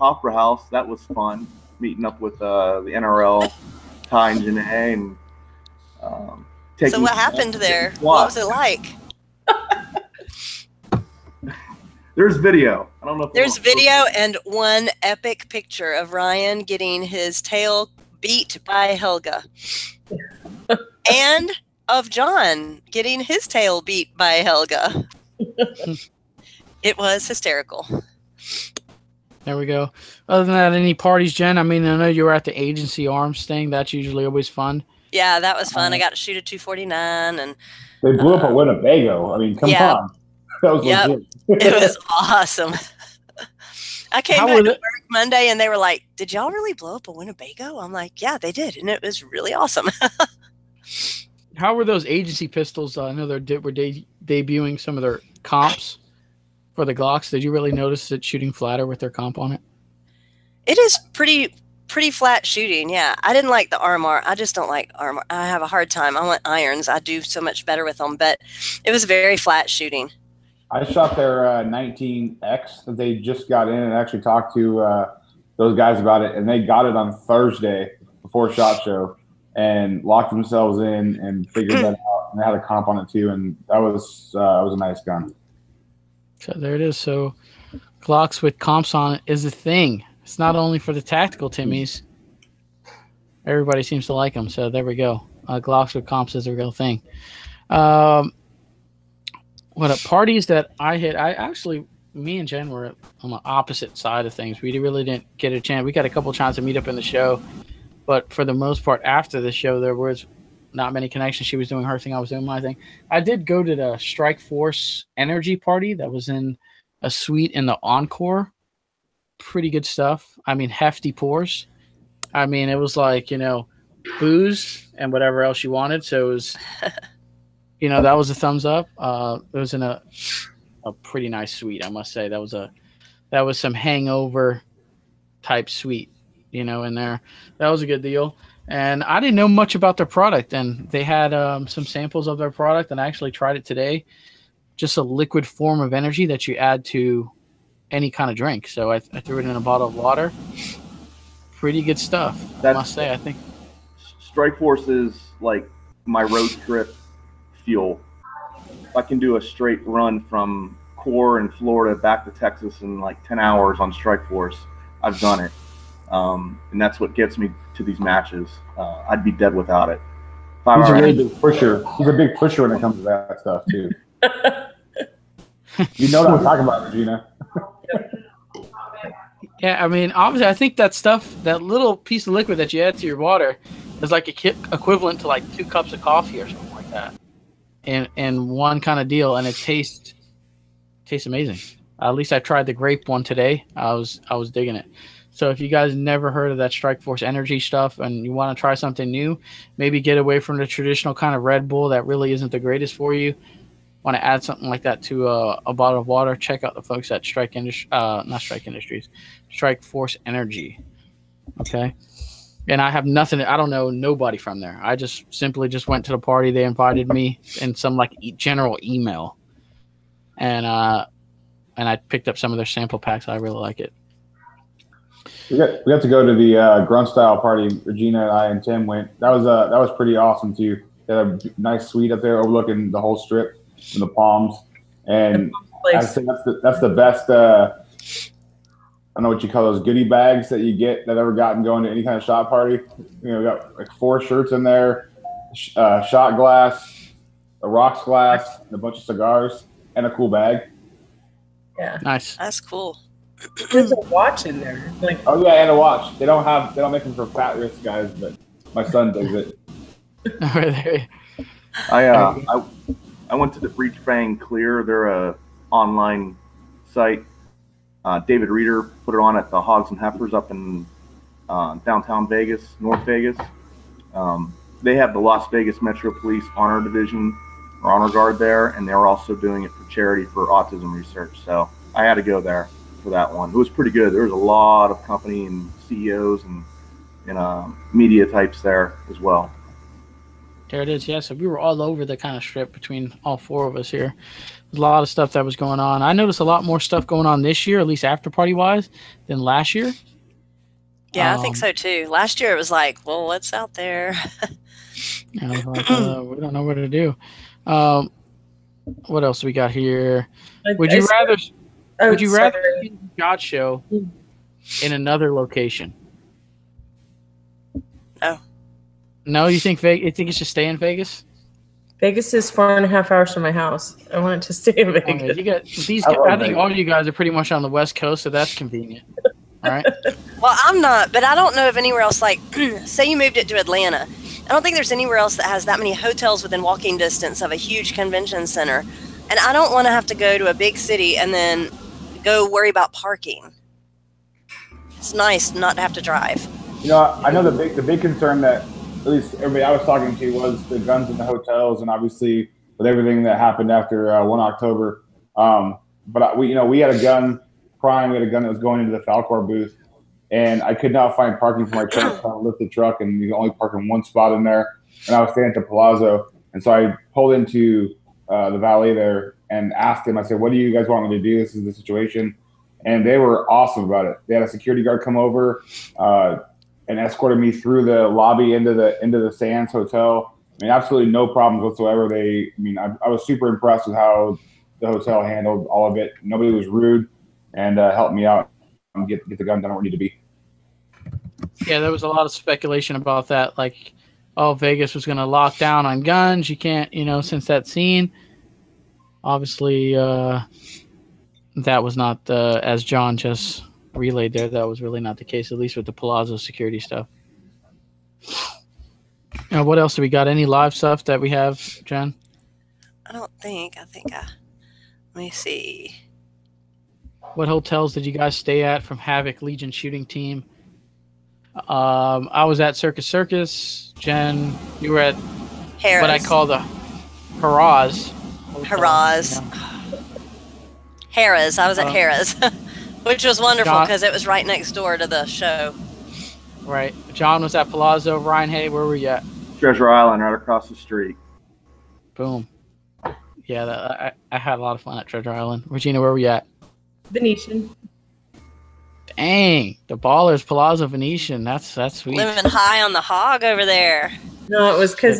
Opera House. That was fun. Meeting up with the NRL, Ty and Janae, and taking. So what happened there? What was it like? There's video. I don't know if there's video and one epic picture of Ryan getting his tail beat by Helga. And of John getting his tail beat by Helga. It was hysterical. There we go. Other than that, any parties, Jen? I mean, I know you were at the Agency Arms thing. That's usually always fun. Yeah, that was fun. I got to shoot a 249. And they blew up a Winnebago. I mean, come on. That was legit. It was awesome. I came back to work Monday and they were like, did y'all really blow up a Winnebago? I'm like, yeah, they did. And it was really awesome. How were those agency pistols? I know were debuting some of their comps for the Glocks. Did you really notice it shooting flatter with their comp on it? It is pretty flat shooting, yeah. I didn't like the Armor. I just don't like Armor. I have a hard time. I want irons. I do so much better with them, but it was very flat shooting. I shot their 19X that they just got in and actually talked to those guys about it, and they got it on Thursday before SHOT Show and locked themselves in and figured that out. And they had a comp on it too, and that was a nice gun. So there it is. So Glocks with comps on it is a thing. It's not only for the tactical Timmies. Everybody seems to like them. So there we go. Glocks with comps is a real thing. Parties that I hit, me and Jen were on the opposite side of things. We really didn't get a chance. We got a couple chances to meet up in the show, but for the most part, after the show, there was not many connections. She was doing her thing. I was doing my thing. I did go to the Strike Force Energy party that was in a suite in the Encore. Pretty good stuff. I mean, hefty pours. I mean, it was like, booze and whatever else you wanted. So it was... that was a thumbs up. It was in a pretty nice suite, I must say. That was some hangover type suite, in there. That was a good deal. And I didn't know much about their product, and they had some samples of their product, and I actually tried it today. Just a liquid form of energy that you add to any kind of drink. So I threw it in a bottle of water. Pretty good stuff, I must say. I think Strike Force is like my road trip fuel. I can do a straight run from Core in Florida back to Texas in like 10 hours on Strike Force. I've done it. And that's what gets me to these matches. I'd be dead without it. He's a really big pusher. He's a big pusher when it comes to that stuff, too. You know what I'm talking about, Regina. Yeah, I mean, obviously, I think that stuff, that little piece of liquid that you add to your water is like equivalent to like 2 cups of coffee or something like that. And one kind of deal, and it tastes amazing. At least I tried the grape one today. I was digging it. So if you guys never heard of that Strike Force Energy stuff and you want to try something new, maybe get away from the traditional kind of Red Bull that really isn't the greatest for you, want to add something like that to a bottle of water, check out the folks at Strike Force Energy. Okay. And I have nothing. I don't know nobody from there. I just simply went to the party. They invited me in some like general email, and I picked up some of their sample packs. I really like it. We got to go to the grunt style party. Regina and I and Tim went. That was pretty awesome too. They had a nice suite up there overlooking the whole strip and the palms. And I think that's the best. I don't know what you call those goodie bags that you get that I've ever gotten going to any kind of shot party. You know, we got like 4 shirts in there, shot glass, a rocks glass, and a bunch of cigars, and a cool bag. Yeah, nice. That's cool. There's a watch in there. Like, oh yeah, and a watch. They don't make them for fat wrist guys, but my son does it. I went to the Breach Bang Clear. They're a online site. David Reeder put it on at the Hogs and Heifers up in downtown Vegas, North Vegas. They have the Las Vegas Metro Police Honor Division or Honor Guard there, and they were also doing it for charity for autism research. So I had to go there for that one. It was pretty good. There was a lot of company and CEOs and media types there as well. There it is. Yeah, so we were all over the kind of strip between all 4 of us here. There's a lot of stuff that was going on. I noticed a lot more stuff going on this year, at least after party wise, than last year. Yeah, I think so too. Last year it was like, well, what's out there? I was like, we don't know what to do. What else do we got here? Would you rather see the yacht show in another location? No, you think it should stay in Vegas? Vegas is 4.5 hours from my house. I want it to stay in Vegas. Okay, you got these. I think all you guys are pretty much on the West Coast, so that's convenient. All right. Well, I'm not, but I don't know of anywhere else. Like, say you moved it to Atlanta. I don't think there's anywhere else that has that many hotels within walking distance of a huge convention center. And I don't want to have to go to a big city and then go worry about parking. It's nice not to have to drive. You know, I know the big concern that at least everybody I was talking to was the guns in the hotels, and obviously with everything that happened after 1 October. But we had a gun prime. We had a gun that was going into the Falcor booth, and I could not find parking for my truck. So I lift the truck, and you can only park in one spot in there. And I was staying at the Palazzo, and so I pulled into the valet there and asked him. I said, "What do you guys want me to do? This is the situation." And they were awesome about it. They had a security guard come over and escorted me through the lobby into the Sands Hotel. I mean, absolutely no problems whatsoever. I was super impressed with how the hotel handled all of it. Nobody was rude and helped me out and get the gun done where it needed to be. Yeah, there was a lot of speculation about that. Like, oh, Vegas was going to lock down on guns. You can't, since that scene. Obviously, that was not as John just relayed there. That was really not the case, at least with the Palazzo security stuff. What else do we got? Any live stuff that we have, Jen? I don't think. Let me see. What hotels did you guys stay at from Havoc Legion shooting team? I was at Circus. Jen, you were at Harrah's. What I call the Harrah's. Harrah's. I was at Harrah's, which was wonderful because it was right next door to the show. Right. John was at Palazzo. Ryan, hey, where were you at? Treasure Island, right across the street. Boom. Yeah, I had a lot of fun at Treasure Island. Regina, where were you at? Venetian. Dang, the Ballers, Palazzo, Venetian. That's sweet. Living high on the hog over there. No, it was because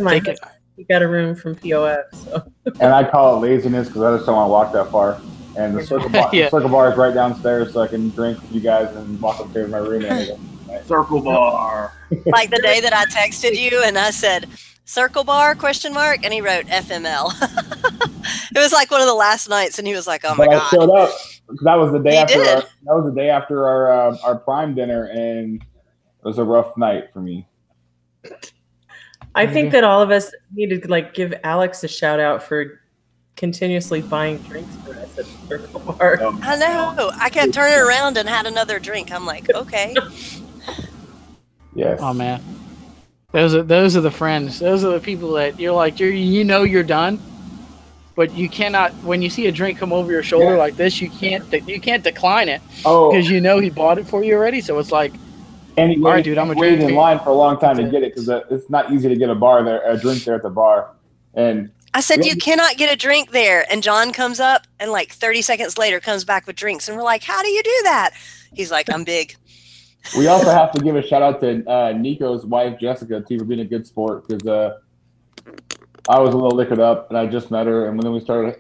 he got a room from POF. So. And I call it laziness because I just don't want to walk that far. And the Circle Bar, the Circle Bar is right downstairs, so I can drink with you guys and walk upstairs to my room. And Circle Bar. Like the day that I texted you and I said, Circle Bar, ? And he wrote FML. It was like one of the last nights, and he was like, oh my God. I showed up. That was the day after our Prime dinner, and it was a rough night for me. I think that all of us need to give Alex a shout out for continuously buying drinks for us at the Circle Bar. I know. I kept turning around and had another drink. I'm like, okay. Yes. Oh man, those are the friends. Those are the people that you're like you're done, but you cannot. When you see a drink come over your shoulder like this, you can't decline it. Oh, because he bought it for you already. So it's like, all right, dude, I'm gonna wait in line for a long time to get it because it's not easy to get a drink there at the bar. And I said, you cannot get a drink there. And John comes up and 30 seconds later comes back with drinks. And we're like, how do you do that? He's like, I'm big. We also have to give a shout out to Nico's wife, Jessica, too, for being a good sport, because I was a little liquored up, and I just met her, and then we started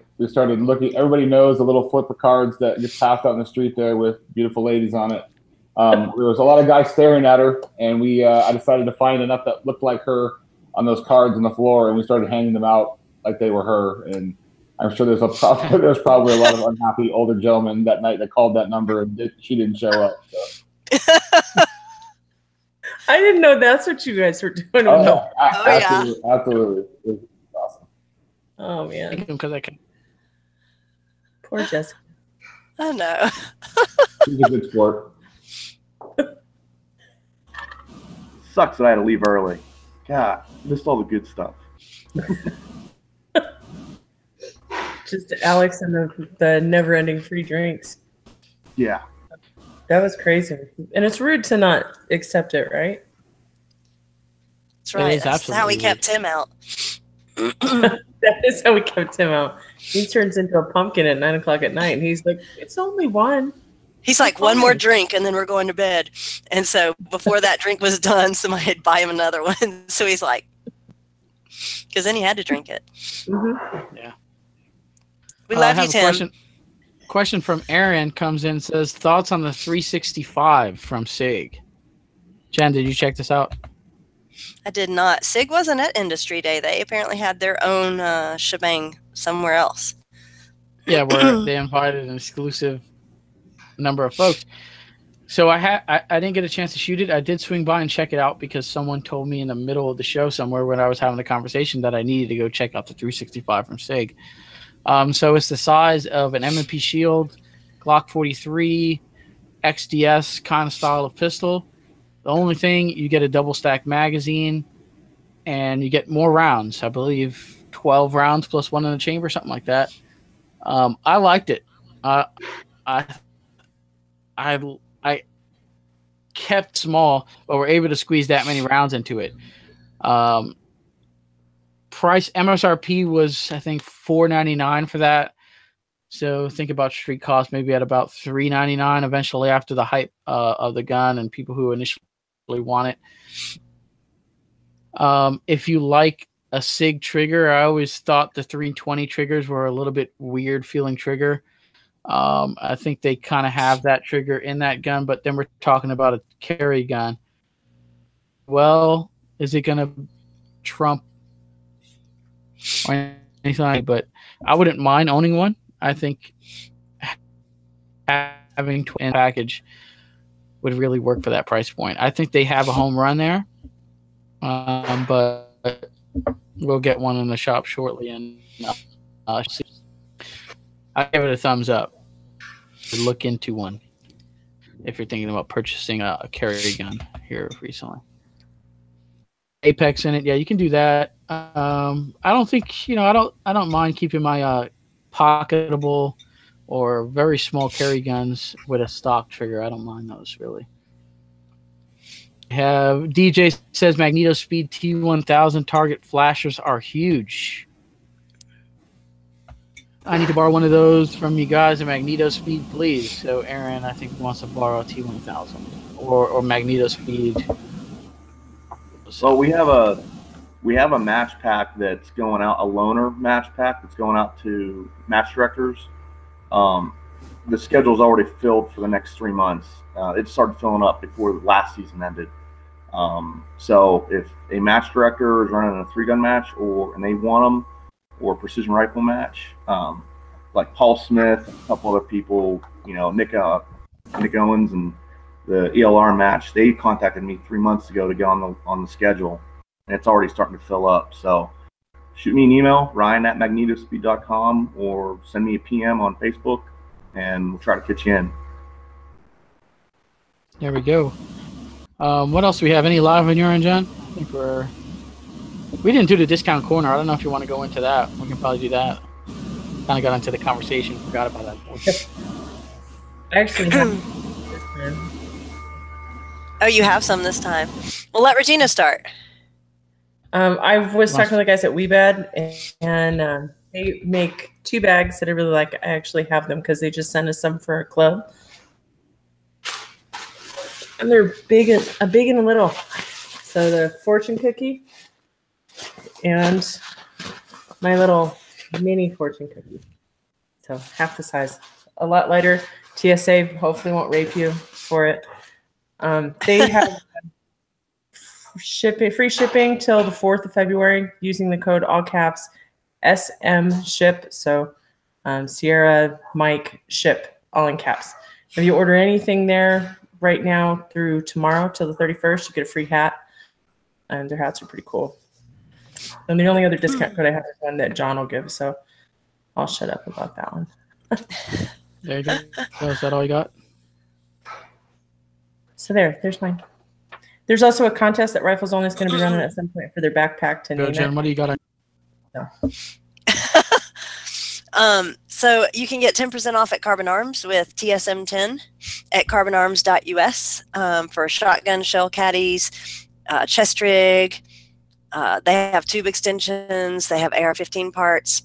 looking. Everybody knows the little flip of cards that gets passed out in the street there with beautiful ladies on it. There was a lot of guys staring at her, and I decided to find enough that looked like her on those cards on the floor, and we started handing them out like they were her. And I'm sure there's probably a lot of unhappy older gentlemen that night that called that number, and she didn't show up. So. I didn't know that's what you guys were doing. Oh, absolutely, absolutely. It was awesome. Oh man, because I can. Poor Jessica. I know. She's a good sport. Sucks that I had to leave early. God, missed all the good stuff. Just Alex and the never-ending free drinks. Yeah. That was crazy. And it's rude to not accept it, right? That's right. is That's how we kept Tim out. That is how we kept him out. He turns into a pumpkin at 9 o'clock at night, and he's like, it's only one. He's like, one more drink, and then we're going to bed. And so before that drink was done, somebody had to buy him another one. So he's like, because then he had to drink it. Mm-hmm. Yeah. We love you, Tim. Question from Aaron comes in, says, thoughts on the 365 from SIG? Jen, did you check this out? I did not. SIG wasn't at Industry Day. They apparently had their own shebang somewhere else. Yeah, where they invited an exclusive number of folks. So I didn't get a chance to shoot it. I did swing by and check it out because someone told me in the middle of the show somewhere when I was having the conversation that I needed to go check out the 365 from SIG. So it's the size of an M&P Shield, Glock 43, XDS kind of style of pistol. The only thing, you get a double stack magazine and you get more rounds. I believe 12 rounds plus one in the chamber, something like that. I liked it. I kept small, but we're able to squeeze that many rounds into it. Price MSRP was, I think, $4.99 for that. So think about street cost, maybe at about $3.99 eventually after the hype of the gun and people who initially want it. If you like a SIG trigger, I always thought the 320 triggers were a little bit weird feeling trigger. I think they kind of have that trigger in that gun, but then we're talking about a carry gun. Well, is it going to trump or anything like that? But I wouldn't mind owning one. I think having a package would really work for that price point. I think they have a home run there, but we'll get one in the shop shortly. And I give it a thumbs up. Look into one if you're thinking about purchasing a carry gun here recently. Apex in it, yeah, you can do that. I don't think I don't mind keeping my pocketable or very small carry guns with a stock trigger. I don't mind those really. Have DJ says Magneto Speed T1000 target flashers are huge. I need to borrow one of those from you guys, a Magneto Speed, please. So Aaron, I think, wants to borrow a T1000 or Magneto Speed. So we have a match pack that's going out, a loaner match pack that's going out to match directors. The schedule's already filled for the next 3 months. It started filling up before the last season ended. So if a match director is running a 3-gun match and they want them, or a precision rifle match, like Paul Smith, a couple other people, Nick Owens and the ELR match, they contacted me 3 months ago to get on the schedule, and it's already starting to fill up. So shoot me an email, ryan@magnetospeed.com, or send me a PM on Facebook, and we'll try to fit you in. There we go. What else do we have? Any live on your end, John? I think we didn't do the discount corner. I don't know if you want to go into that. We can probably do that. Kind of got into the conversation. Forgot about that. I actually have this time. Oh, you have some this time. Well, let Regina start. I was talking to the guys at WeBad, and they make 2 bags that I really like. I actually have them because they just sent us some for a club. And they're big and a little. So the fortune cookie and my little mini fortune cookie. So half the size, a lot lighter. TSA hopefully won't rape you for it. They have free shipping till the 4th of February using the code all caps SM ship. So Sierra Mike ship all in caps. If you order anything there right now through tomorrow till the 31st, you get a free hat. And their hats are pretty cool. And the only other discount code I have is one that John will give, so I'll shut up about that one. There you go. So is that all you got? So there's mine. There's also a contest that Rifles Only is going to be running at some point for their backpack to name Jen, it. what do you got? So you can get 10% off at Carbon Arms with TSM10 at carbonarms.us for shotgun shell caddies, chest rig. They have tube extensions. They have AR-15 parts.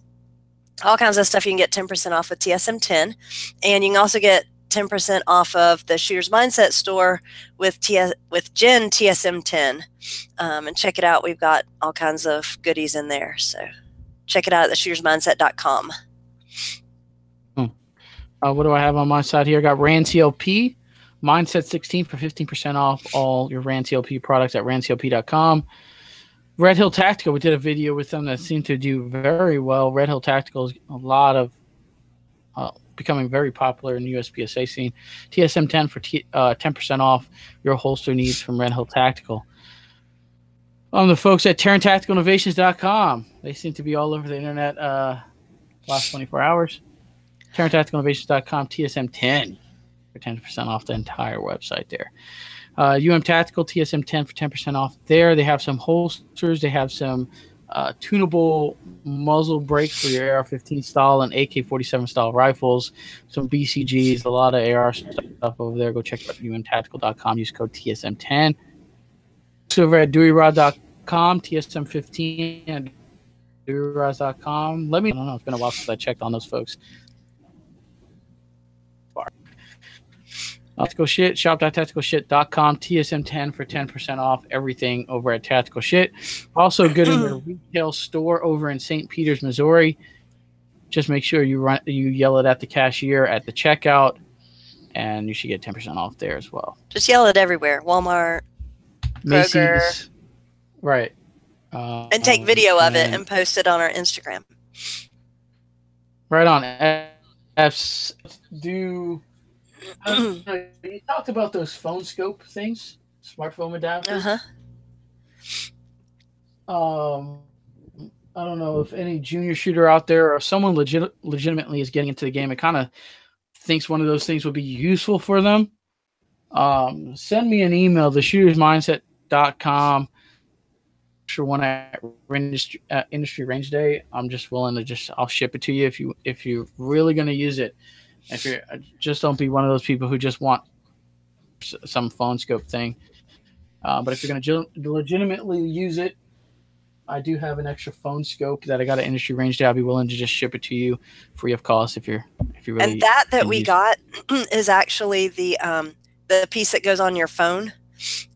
All kinds of stuff you can get 10% off with TSM10. And you can also get 10% off of the Shooter's Mindset store with Jen TSM10. And check it out. We've got all kinds of goodies in there. So check it out at theshootersmindset.com. What do I have on my side here? I got Rand CLP, Mindset 16 for 15% off all your Rand CLP products at randclp.com. Red Hill Tactical, we did a video with them that seemed to do very well. Red Hill Tactical is a lot of becoming very popular in the USPSA scene. TSM10 for 10% off your holster needs from Red Hill Tactical. The folks at TaranTacticalInnovations.com. They seem to be all over the internet last 24 hours. TaranTacticalInnovations.com, TSM10 for 10% off the entire website there. Tactical, TSM10 for 10% off there. They have some holsters. They have some tunable muzzle brakes for your AR-15 style and AK-47 style rifles, some BCGs, a lot of AR stuff over there. Go check out umtactical.com. Use code TSM10. Over at DeweyRod.com, TSM15 at DeweyRod.com. I don't know. It's been a while since I checked on those folks. Tactical Shit, shop.tacticalshit.com, TSM10 for 10% off everything over at Tactical Shit. Also good in their retail store over in St. Peters, Missouri. Just make sure you yell it at the cashier at the checkout, and you should get 10% off there as well. Just yell it everywhere. Walmart, Kroger. Macy's. Right. And take video of it and post it on our Instagram. Right on. You talked about those phone scope things, smartphone adapters. I don't know if any junior shooter out there or someone legitimately is getting into the game and kind of thinks one of those things would be useful for them. Send me an email, theshootersmindset.com. Sure, one at Industry Range Day. I'm just willing to I'll ship it to you if you're really going to use it. If you just don't be one of those people who just want some phone scope thing. But if you're going to legitimately use it, I do have an extra phone scope that I got at Industry Range Day. I'll be willing to just ship it to you free of cost if you really. And that we got is actually the piece that goes on your phone.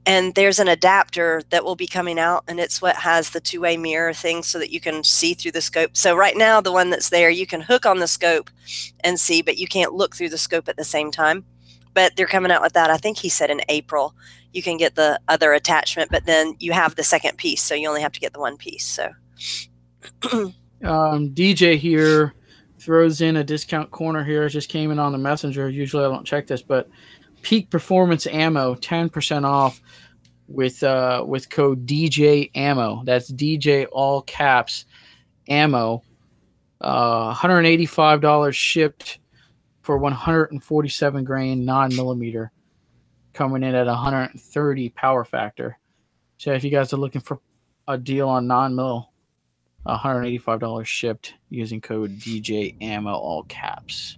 And there's an adapter that will be coming out, and it's what has the two-way mirror thing so that you can see through the scope. So right now, the one that's there, you can hook on the scope and see, but you can't look through the scope at the same time. But they're coming out with that. I think he said in April, you can get the other attachment, but then you have the second piece, so you only have to get the one piece. So DJ here throws in a discount corner here. It just came in on the messenger. Usually I don't check this, but Peak Performance Ammo, 10% off with code DJ Ammo. That's DJ all caps ammo. $185 shipped for 147 grain 9mm, coming in at 130 power factor. So if you guys are looking for a deal on 9mm, $185 shipped using code DJ Ammo all caps.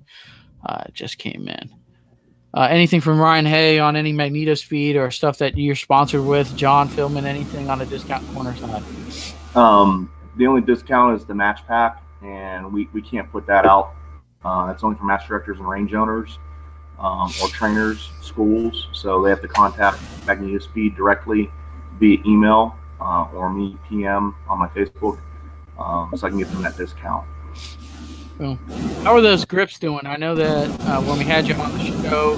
It just came in. Anything from Ryan Hay on any Magneto Speed or stuff that you're sponsored with? John Philman, anything on the discount corner side? The only discount is the match pack, and we can't put that out. It's only for match directors and range owners. or trainers, schools. So they have to contact Magnetospeed directly via email or me PM on my Facebook, so I can give them that discount. Cool. How are those grips doing? I know that when we had you on the show,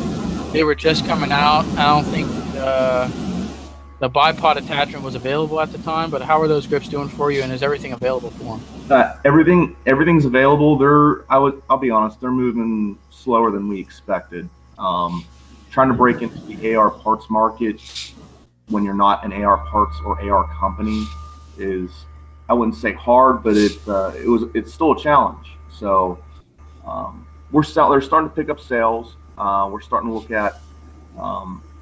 they were just coming out. I don't think the bipod attachment was available at the time, but how are those grips doing for you, and is everything available for them? Everything's available. I'll be honest, they're moving slower than we expected. Trying to break into the AR parts market when you're not an AR parts or AR company is, I wouldn't say hard, but it's still a challenge. So they're starting to pick up sales. We're starting to look at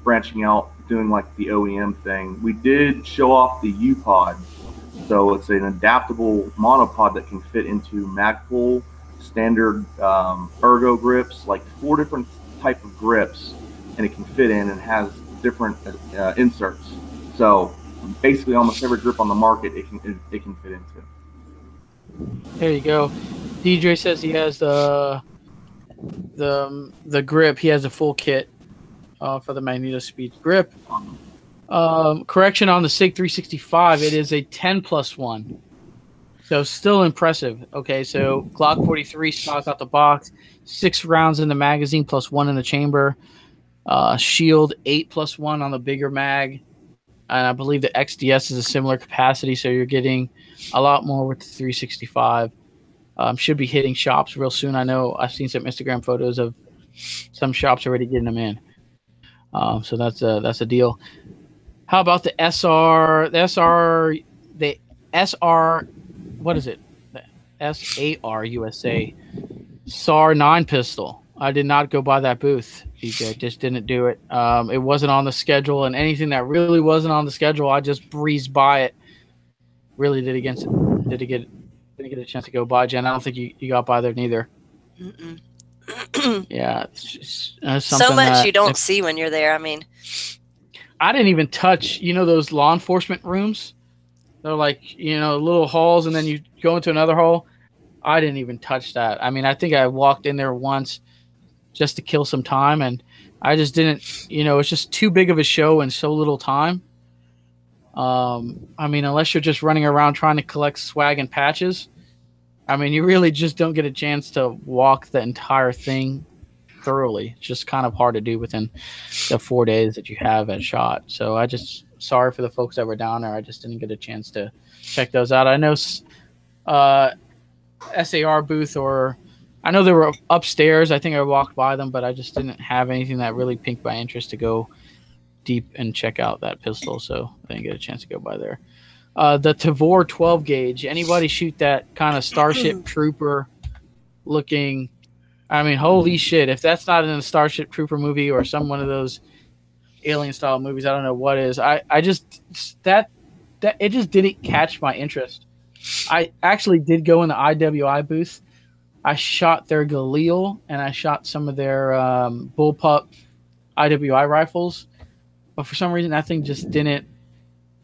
branching out, doing like the OEM thing. We did show off the U-Pod. So it's an adaptable monopod that can fit into Magpul, standard ergo grips, like 4 different type of grips, and it can fit in and has different inserts. So basically almost every grip on the market it can fit into. There you go. DJ says he has the grip. He has a full kit for the Magnetospeed grip. Correction on the SIG 365, it is a 10+1. So still impressive. Okay, so Glock 43 stock out the box, 6 rounds in the magazine plus 1 in the chamber. Shield 8+1 on the bigger mag. And I believe the XDS is a similar capacity, so you're getting a lot more with the 365. Should be hitting shops real soon. I know I've seen some Instagram photos of some shops already getting them in. So that's a deal. How about the SR? The SR, what is it? The SAR USA SAR 9 pistol. I did not go by that booth, DJ. Just didn't do it. It wasn't on the schedule, and anything that really wasn't on the schedule, I just breezed by it. Really didn't get a chance to go by, Jen. I don't think you got by there neither. Yeah, it's just, so much you don't see when you're there. I mean, I didn't even touch, those law enforcement rooms. They're like, little halls, and then you go into another hall. I didn't even touch that. I mean, I think I walked in there once just to kill some time, and I just didn't, it's just too big of a show and so little time. I mean, unless you're just running around trying to collect swag and patches, I mean, you really just don't get a chance to walk the entire thing thoroughly. It's just kind of hard to do within the 4 days that you have at SHOT. So sorry for the folks that were down there. I just didn't get a chance to check those out. I know SAR booth, or I know they were upstairs. I think I walked by them, but I just didn't have anything that really piqued my interest to go deep and check out that pistol. So I didn't get a chance to go by there. The Tavor 12 gauge. Anybody shoot that kind of Starship Trooper looking? I mean, holy shit! If that's not in a Starship Trooper movie or one of those alien style movies, I don't know what is. I just that it just didn't catch my interest. I actually did go in the IWI booth. I shot their Galil and I shot some of their bullpup IWI rifles, but for some reason that thing just didn't,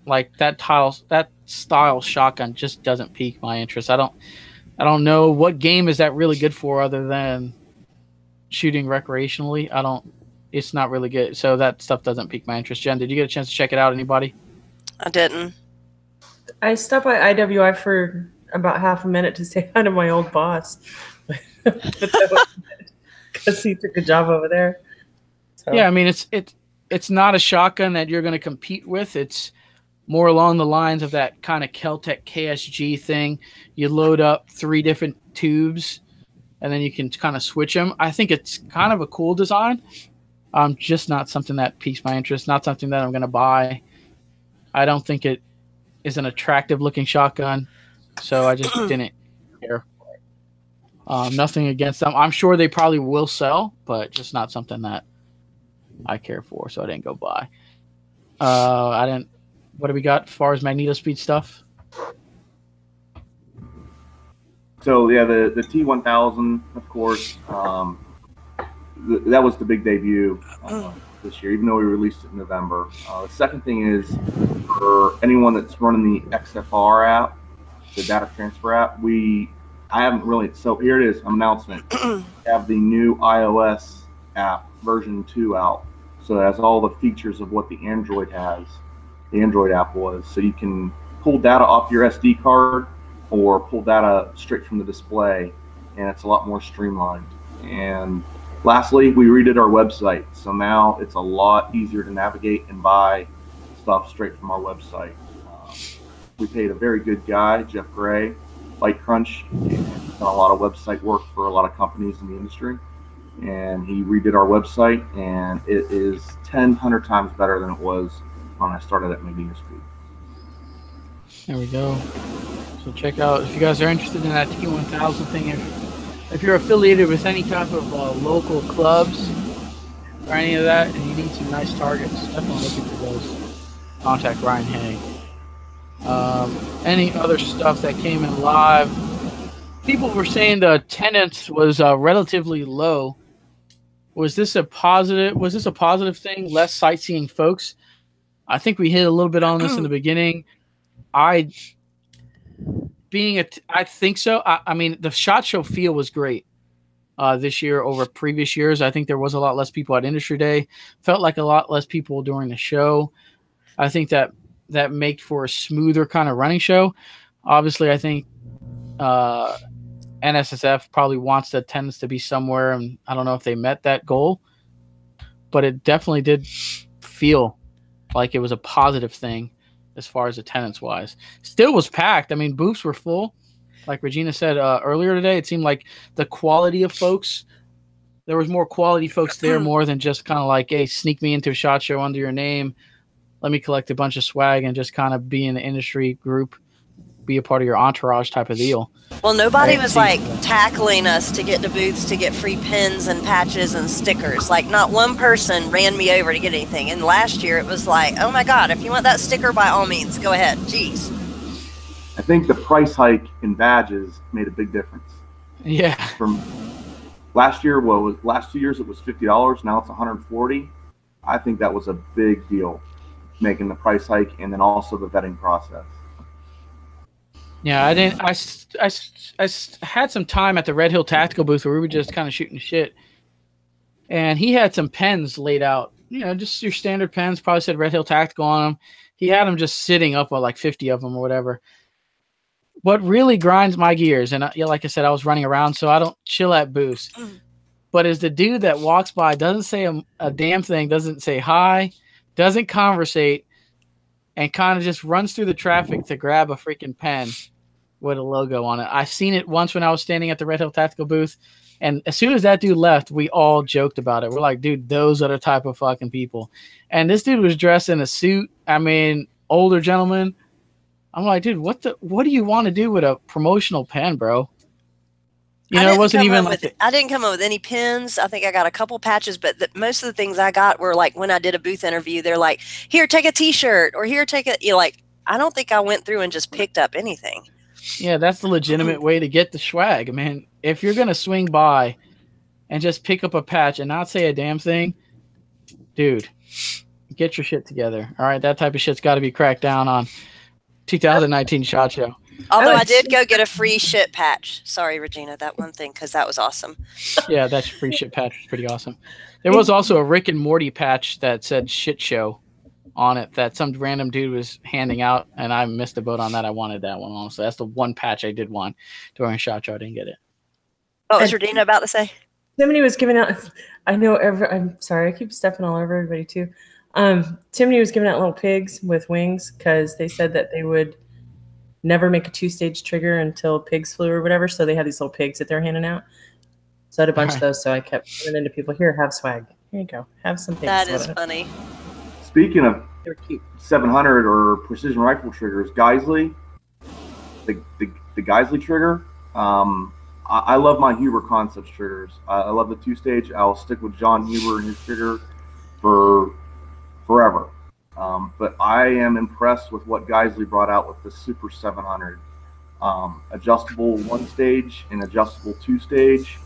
like, that style shotgun just doesn't pique my interest. I don't know what game is that really good for other than shooting recreationally. It's not really good. So that stuff doesn't pique my interest. Jen, did you get a chance to check it out? Anybody? I didn't. I stopped by IWI for about half a minute to say hi to my old boss. Because he took a job over there. So. Yeah, I mean, it's not a shotgun that you're going to compete with. It's more along the lines of that kind of Keltec KSG thing. You load up 3 different tubes, and then you can kind of switch them. I think it's kind of a cool design. Just not something that piques my interest, not something that I'm going to buy. I don't think it is an attractive-looking shotgun, so I just didn't care for it. Nothing against them. I'm sure they probably will sell, but just not something that I care for, so I didn't go buy. What do we got as far as Magnetospeed stuff? So yeah, the T1000, of course, that was the big debut this year, even though we released it in November. The second thing is, for anyone that's running the XFR app, the data transfer app, I haven't really, so here it is, announcement. We have the new iOS app version 2 out, so it has all the features of what the Android has. The Android app was, so you can pull data off your SD card or pull data straight from the display, and it's a lot more streamlined. And lastly, we redid our website, so now it's a lot easier to navigate and buy stuff straight from our website. We paid a very good guy, Jeff Gray, Light Crunch, and he's done a lot of website work for a lot of companies in the industry. And he redid our website, and it is 100 times better than it was when I started at Magneto Speed. There we go. So check out, if you guys are interested in that T1000 thing, if you're affiliated with any type of local clubs or any of that, and you need some nice targets, definitely looking for those. Contact Ryan Hay. Any other stuff that came in live? People were saying the attendance was relatively low. Was this a positive? Was this a positive thing? Less sightseeing folks. I think we hit a little bit on this in the beginning. I think so. I mean, the SHOT Show feel was great this year over previous years. I think there was a lot less people at Industry Day. Felt like a lot less people during the show. I think that made for a smoother kind of running show. Obviously, I think NSSF probably wants the attendance to be somewhere, and I don't know if they met that goal, but it definitely did feel like it was a positive thing as far as attendance wise. Still was packed. I mean, booths were full. Like Regina said earlier today, it seemed like the quality of folks, there was more quality folks there more than just kind of like, hey, sneak me into a SHOT Show under your name. Let me collect a bunch of swag and just kind of be in the industry group, be a part of your entourage type of deal. Well, nobody was like tackling us to get to booths to get free pins and patches and stickers. Like not one person ran me over to get anything. And last year it was like, oh my God, if you want that sticker, by all means, go ahead. Jeez. I think the price hike in badges made a big difference. Yeah. From last year, last 2 years it was $50. Now it's $140. I think that was a big deal, making the price hike and then also the vetting process. Yeah, I had some time at the Red Hill Tactical booth where we were just kind of shooting shit, and he had some pens laid out. You know, just your standard pens. Probably said Red Hill Tactical on them. He had them just sitting up, like 50 of them or whatever. What really grinds my gears, and like I said, I was running around, so I don't chill at booths. But is the dude that walks by, doesn't say a damn thing, doesn't say hi, doesn't conversate, and kind of just runs through the traffic to grab a freaking pen with a logo on it. I've seen it once when I was standing at the Red Hill Tactical booth, and as soon as that dude left, we all joked about it. We're like, dude, those are the type of fucking people. And this dude was dressed in a suit. I mean, older gentleman. I'm like, dude, what do you want to do with a promotional pen, bro? You know, it wasn't even like I didn't come up with any pins. I think I got a couple patches, but most of the things I got were like when I did a booth interview, they're like, here, take a t-shirt, or here, take a, like, I don't think I went through and just picked up anything. Yeah, that's the legitimate way to get the swag. I mean, if you're going to swing by and just pick up a patch and not say a damn thing, dude, get your shit together. All right, that type of shit's got to be cracked down on. 2019 SHOT Show. Although I did go get a free shit patch. Sorry, Regina, that one thing, because that was awesome. Yeah, that free shit patch was pretty awesome. There was also a Rick and Morty patch that said shit show on it that some random dude was handing out, and I missed the boat on that. I wanted that one, honestly. That's the one patch I did want during SHOT Show. I didn't get it. What was Regina about to say? Timothy was giving out, I'm sorry, I keep stepping all over everybody too. Timothy was giving out little pigs with wings because they said that they would never make a 2-stage trigger until pigs flew or whatever. So they had these little pigs that they're handing out. So I had a bunch of those. So I kept giving into people, here, have swag. Here you go. Have some pigs. That is funny. Speaking of 700 or precision rifle triggers, Geisley, the Geisley trigger, I love my Huber Concepts triggers. I love the 2-stage. I'll stick with John Huber and his trigger for forever. But I am impressed with what Geisley brought out with the Super 700. Adjustable 1-stage and adjustable 2-stage,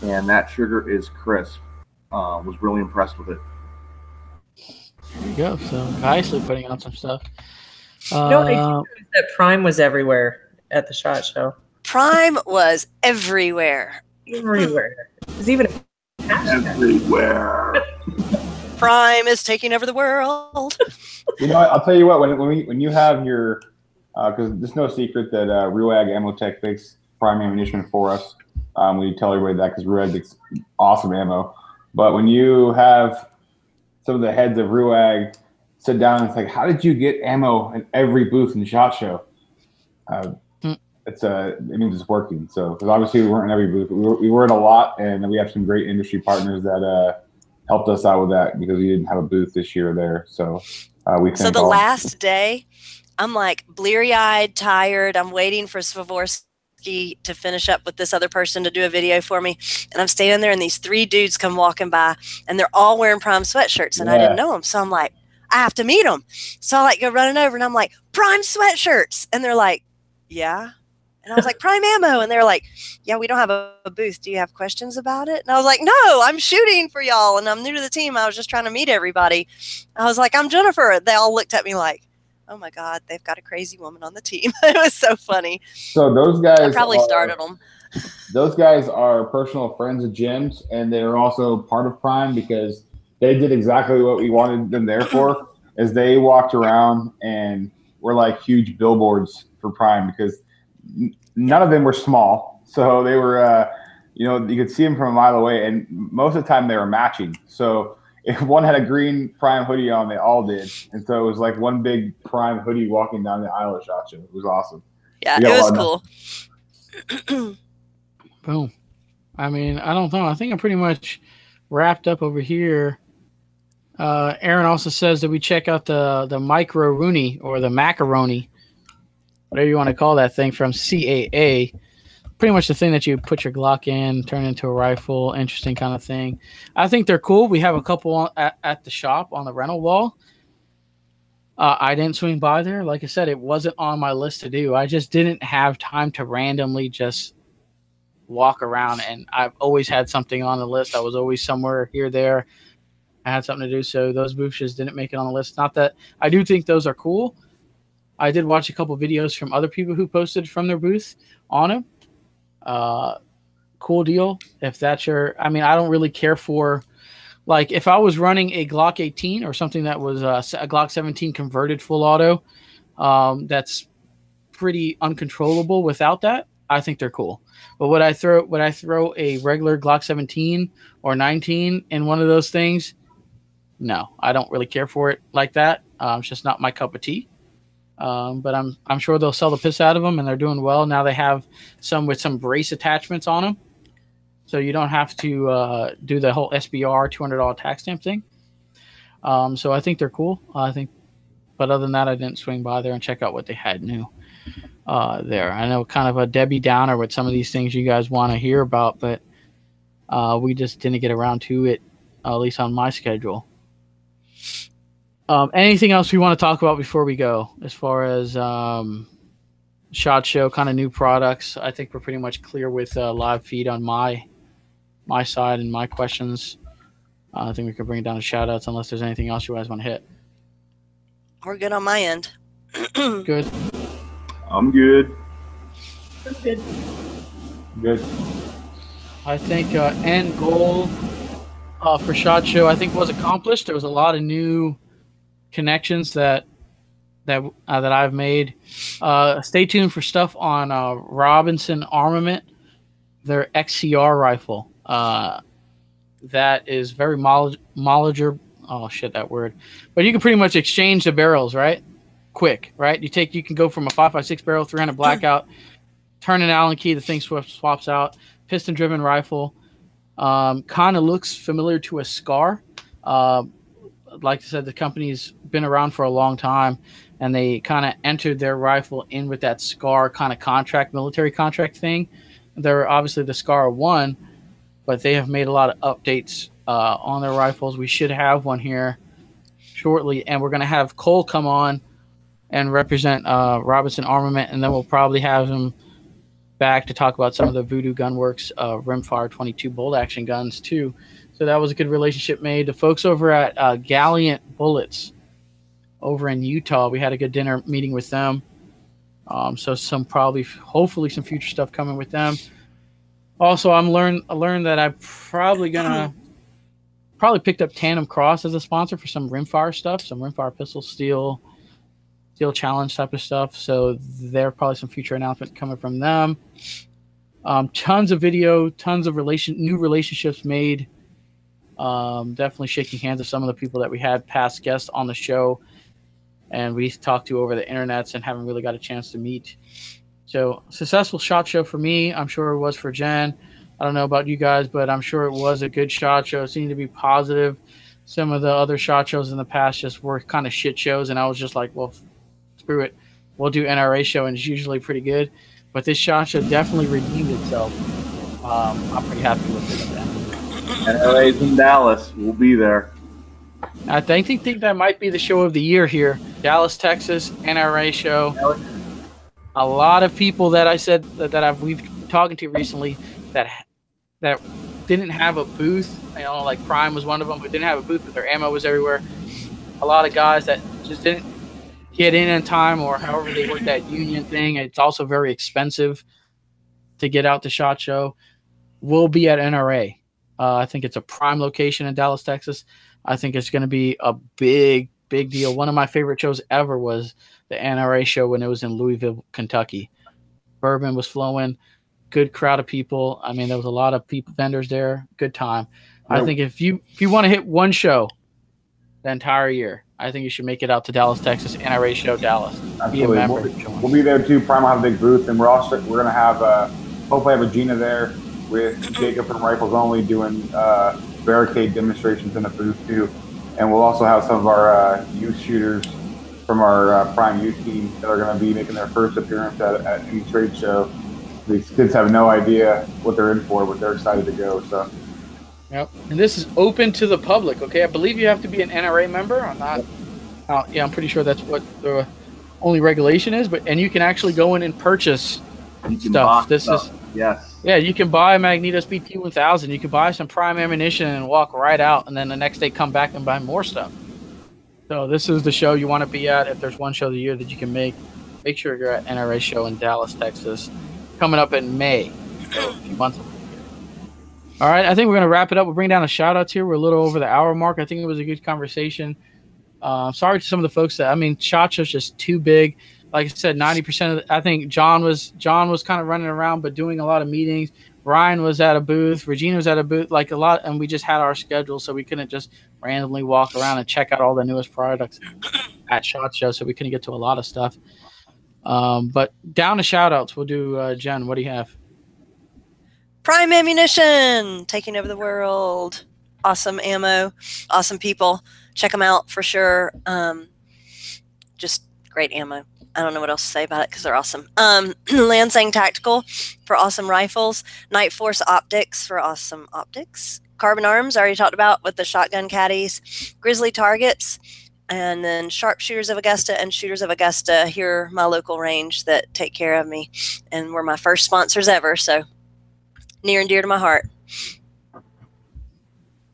and that trigger is crisp. Was really impressed with it. There you go. So Geisley putting out some stuff. You know what I think is that Prime was everywhere at the SHOT Show. Prime was everywhere. Everywhere. It was even everywhere. Prime is taking over the world. You know, I'll tell you what. When you have your, because it's no secret that Ruag Ammo Tech makes prime ammunition for us. We tell everybody that because Ruag makes awesome ammo. But when you have some of the heads of Ruag sit down and it's like, how did you get ammo in every booth in the SHOT Show? It means it's working. So because obviously we weren't in every booth, we were in a lot, and we have some great industry partners that helped us out with that because we didn't have a booth this year there. So So the last day, I'm like bleary-eyed, tired. I'm waiting for Swarovski to finish up with this other person to do a video for me, and I'm standing there, and these 3 dudes come walking by, and they're all wearing Prime sweatshirts, and I didn't know them, so I'm like, I have to meet them. So I like go running over, and I'm like, Prime sweatshirts, and they're like, yeah. And I was like, Prime ammo. And they're like, yeah, we don't have a booth. Do you have questions about it? And I was like, no, I'm shooting for y'all. And I'm new to the team. I was just trying to meet everybody. I was like, I'm Jennifer. They all looked at me like, oh my God, they've got a crazy woman on the team. It was so funny. So those guys I probably started them. Those guys are personal friends of Jim's, and they're also part of Prime because they did exactly what we wanted them there for, is they walked around and were like huge billboards for Prime because none of them were small. So they were, you could see them from a mile away, and most of the time they were matching. So if one had a green Prime hoodie on, they all did. And so it was like one big Prime hoodie walking down the aisle of SHOT Show. It was awesome. Yeah, it was cool. Boom. I mean, I don't know. I think I'm pretty much wrapped up over here. Aaron also says that we check out the Micro Rooney or the Macaroni, whatever you want to call that thing, from CAA. Pretty much the thing that you put your Glock in, turn into a rifle, interesting kind of thing. I think they're cool. We have a couple at the shop on the rental wall. I didn't swing by there. Like I said, it wasn't on my list to do. I just didn't have time to randomly just walk around, and I've always had something on the list. I was always somewhere here, there. I had something to do, so those booths just didn't make it on the list. Not that I do think those are cool. I did watch a couple videos from other people who posted from their booth on them. Cool deal. If that's your, I mean, I don't really care for, like, if I was running a Glock 18 or something that was a Glock 17 converted full auto, that's pretty uncontrollable without that, I think they're cool. But would I throw a regular Glock 17 or 19 in one of those things? No, I don't really care for it like that. It's just not my cup of tea. But I'm sure they'll sell the piss out of them, and they're doing well. Now they have some with some brace attachments on them, so you don't have to do the whole SBR $200 tax stamp thing. So I think they're cool. But other than that, I didn't swing by there and check out what they had new there. I know kind of a Debbie Downer with some of these things you guys want to hear about, but we just didn't get around to it, at least on my schedule. Anything else we want to talk about before we go as far as SHOT Show kind of new products? I think we're pretty much clear with live feed on my side and my questions. I think we could bring it down to shout outs unless there's anything else you guys want to hit. We're good on my end. Good. I'm good. I'm good. Good. I think end goal for SHOT Show, I think, was accomplished. There was a lot of new connections that I've made. Stay tuned for stuff on Robinson Armament, their XCR rifle. That is very modular. Oh shit, that word. But you can pretty much exchange the barrels, right? Quick, right? You can go from a 5.56 barrel, 300 blackout, turn an Allen key, the thing swaps out. Piston driven rifle. Kind of looks familiar to a SCAR. Like I said, the company's been around for a long time, and they kind of entered their rifle in with that SCAR kind of contract, military contract thing. They're obviously the SCAR 1, but they have made a lot of updates on their rifles. We should have one here shortly, and we're going to have Cole come on and represent Robinson Armament, and then we'll probably have him back to talk about some of the Voodoo Gunworks rimfire 22 bolt action guns too. So that was a good relationship made. The folks over at Galliant Bullets over in Utah, we had a good dinner meeting with them. So hopefully some future stuff coming with them. Also, I learned that I'm probably picked up Tandemkross as a sponsor for some rimfire stuff, some rimfire pistol steel challenge type of stuff. So there are probably some future announcement coming from them. Tons of video, tons of new relationships made. Definitely shaking hands with some of the people that we had past guests on the show, and we talked to over the internets and haven't really got a chance to meet. So successful SHOT Show for me. I'm sure it was for Jen. I don't know about you guys, but I'm sure it was a good SHOT Show. It seemed to be positive. Some of the other SHOT Shows in the past just were kind of shit shows, and I was just like, well, screw it. We'll do NRA show, and it's usually pretty good. But this SHOT Show definitely redeemed itself. I'm pretty happy with it. NRA's in Dallas. We'll be there. I think that might be the show of the year here. Dallas, Texas, NRA show. A lot of people that I said we've been talking to recently that didn't have a booth. You know, like Prime was one of them, but didn't have a booth, but their ammo was everywhere. A lot of guys that just didn't get in time, or however they work that union thing. It's also very expensive to get out to SHOT Show. We'll be at NRA. I think it's a prime location in Dallas, Texas. I think it's going to be a big deal. One of my favorite shows ever was the NRA show when it was in Louisville, Kentucky. Bourbon was flowing, good crowd of people. I mean, there was a lot of vendors there. Good time. I think if you want to hit one show the entire year, I think you should make it out to Dallas, Texas, NRA show, Dallas. Be a member. We'll be there too. Prime will have a big booth, and we're going to have hopefully have Regina there with Jacob from Rifles Only doing barricade demonstrations in the booth too. And we'll also have some of our youth shooters from our Prime youth team that are going to be making their first appearance at any trade show. These kids have no idea what they're in for, but they're excited to go. So. Yep. And this is open to the public, okay? I believe you have to be an NRA member or not. Yeah, I'm pretty sure that's what the only regulation is, and you can actually go in and purchase stuff. Yeah, you can buy a Magnetos BP1000. You can buy some Prime ammunition and walk right out, and then the next day come back and buy more stuff. So this is the show you want to be at. If there's one show of the year that you can make sure you're at NRA show in Dallas, Texas, coming up in May. So a few months away. All right, I think we're going to wrap it up. We'll bring down a shout-outs here. We're a little over the hour mark. I think it was a good conversation. Sorry to some of the folks SHOT Show's just too big. Like I said, 90% of I think John was kind of running around but doing a lot of meetings. Ryan was at a booth. Regina was at a booth, like a lot, and we just had our schedule, so we couldn't just randomly walk around and check out all the newest products at SHOT Show, so we couldn't get to a lot of stuff. But down to shout-outs, we'll do Jen. What do you have? Prime Ammunition, taking over the world. Awesome ammo, awesome people. Check them out for sure. Just great ammo. I don't know what else to say about it because they're awesome. Lansing Tactical for awesome rifles. Night Force Optics for awesome optics. Carbon Arms, I already talked about with the shotgun caddies. Grizzly Targets. And then Sharpshooters of Augusta and Shooters of Augusta here, my local range that take care of me. And were my first sponsors ever, so near and dear to my heart.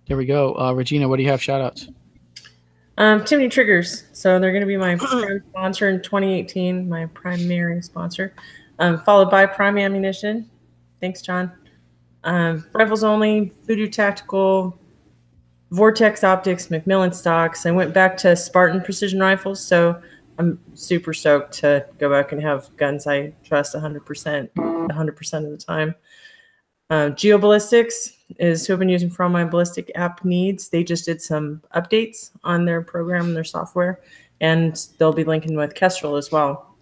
There we go. Regina, what do you have shout-outs? Timney Triggers. So they're going to be my prime sponsor in 2018, my primary sponsor, followed by Prime Ammunition. Thanks, John. Rifles Only, Voodoo Tactical, Vortex Optics, Macmillan Stocks. I went back to Spartan Precision Rifles, so I'm super stoked to go back and have guns I trust 100% of the time. GeoBallistics is who I've been using for all my ballistic app needs. They just did some updates on their program and their software, and they'll be linking with Kestrel as well.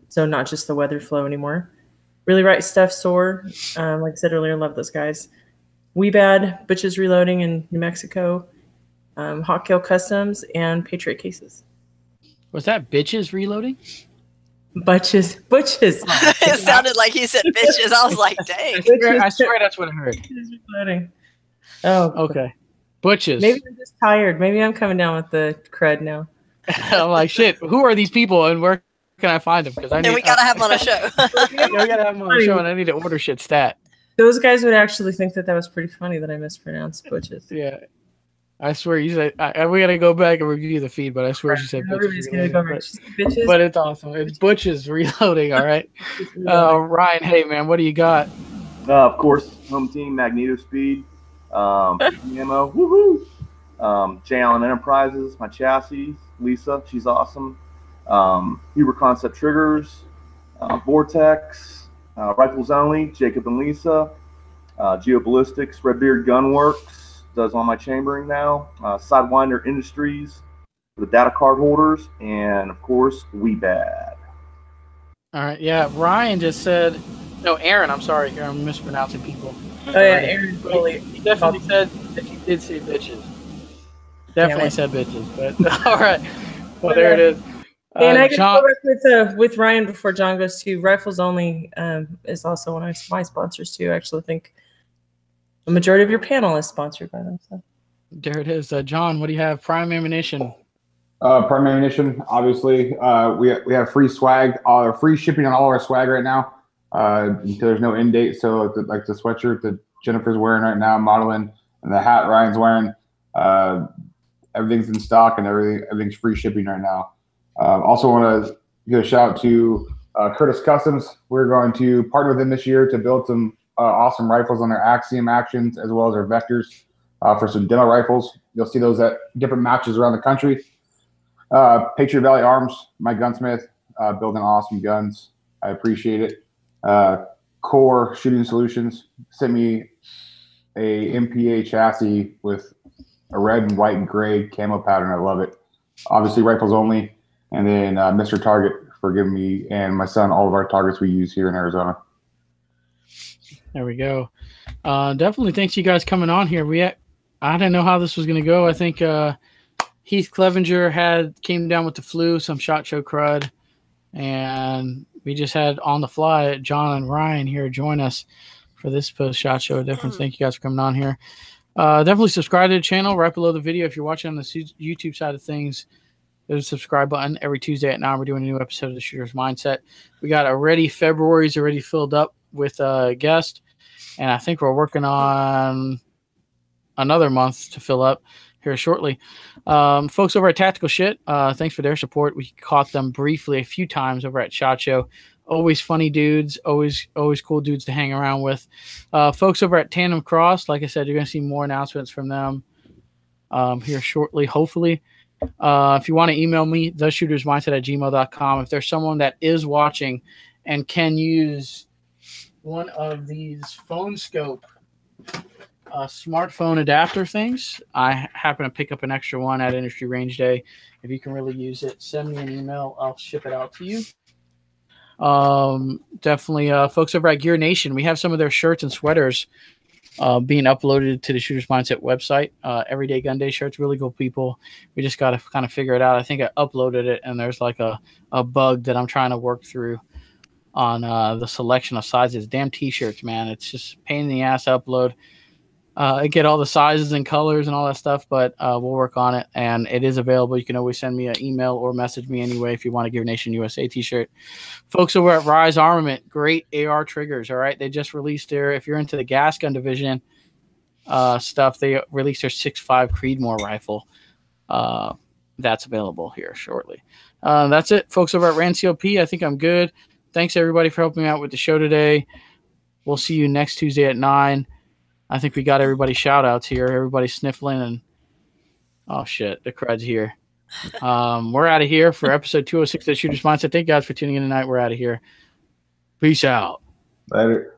So not just the weather flow anymore. Really Right Stuff Soar. Like I said earlier, love those guys. Weebad, Butches Reloading in New Mexico. Hawkkill Customs, and Patriot Cases. Was that Bitches Reloading? Butches. It sounded like he said bitches. I was like, dang. I swear that's what I heard. Oh, okay. Butches. Maybe I'm just tired. Maybe I'm coming down with the crud now. I'm like, shit, who are these people and where can I find them? Because we got to have them on a show. Yeah, we got to have them on a show, and I need to order shit stat. Those guys would actually think that was pretty funny that I mispronounced Butches. Yeah. I swear you said we gotta go back and review the feed, but I swear she said bitches. But it's awesome. It's Butches Reloading, all right. Ryan, hey man, what do you got? Of course, home team, Magneto Speed, ammo, woohoo! J. Allen Enterprises, my chassis, Lisa, she's awesome. Huber Concept Triggers, Vortex, Rifles Only, Jacob and Lisa, Geoballistics, Redbeard Gunworks, does all my chambering now, Sidewinder Industries, the data card holders, and of course, We Bad. All right, yeah. Ryan just said, no, Aaron. I'm sorry, I'm mispronouncing people. Oh yeah, Aaron totally. He definitely said that he did say bitches. Definitely said bitches, but all right. Well, there it is. And I can go back with Ryan before John goes to Rifles Only. Is also one of my sponsors too. I actually think the majority of your panel is sponsored by them. So. There it is. John, what do you have? Prime Ammunition. Prime Ammunition, obviously. We have free swag, free shipping on all our swag right now. Until there's no end date. So like the sweatshirt that Jennifer's wearing right now, modeling, and the hat Ryan's wearing, everything's in stock and everything's free shipping right now. Also want to give a shout out to Curtis Customs. We're going to partner with them this year to build some awesome rifles on their Axiom actions as well as their Vectors for some demo rifles. You'll see those at different matches around the country. Patriot Valley Arms, my gunsmith, building awesome guns. I appreciate it. Core Shooting Solutions sent me a MPA chassis with a red and white and gray camo pattern. I love it. Obviously, Rifles Only. And then Mr. Target for giving me and my son all of our targets we use here in Arizona. There we go. Definitely thanks you guys coming on here. I didn't know how this was going to go. I think Heath Clevenger came down with the flu, some SHOT Show crud, and we just had on the fly John and Ryan here join us for this post SHOT Show difference. Thank you guys for coming on here. Definitely subscribe to the channel right below the video. If you're watching on the YouTube side of things, there's a subscribe button. Every Tuesday at 9, we're doing a new episode of the Shooter's Mindset. We got February's already filled up with guests, and I think we're working on another month to fill up here shortly. Folks over at Tactical Shit, thanks for their support. We caught them briefly a few times over at SHOT Show. Always funny dudes, always cool dudes to hang around with. Folks over at Tandemkross, like I said, you're going to see more announcements from them here shortly, hopefully. If you want to email me, theshootersmindset@gmail.com. If there's someone that is watching and can use one of these phone scope smartphone adapter things, I happen to pick up an extra one at Industry Range Day. If you can really use it, send me an email. I'll ship it out to you. Definitely folks over at Gear Nation, we have some of their shirts and sweaters being uploaded to the Shooter's Mindset website. Everyday Gun Day shirts, really cool people. We just got to kind of figure it out. I think I uploaded it and there's like a bug that I'm trying to work through on the selection of sizes. Damn t-shirts, man. It's just a pain in the ass to upload. I get all the sizes and colors and all that stuff, but we'll work on it, and it is available. You can always send me an email or message me anyway if you want to Gear Nation USA t-shirt. Folks over at Rise Armament, great AR triggers, all right? They just released if you're into the gas gun division stuff, they released their 6.5 Creedmoor rifle. That's available here shortly. That's it, folks over at Rand CLP. I think I'm good. Thanks, everybody, for helping me out with the show today. We'll see you next Tuesday at 9. I think we got everybody shout-outs here. Everybody sniffling and oh, shit, the crud's here. We're out of here for episode 206 of the Shooter's Mindset. Thank you guys for tuning in tonight. We're out of here. Peace out. Later.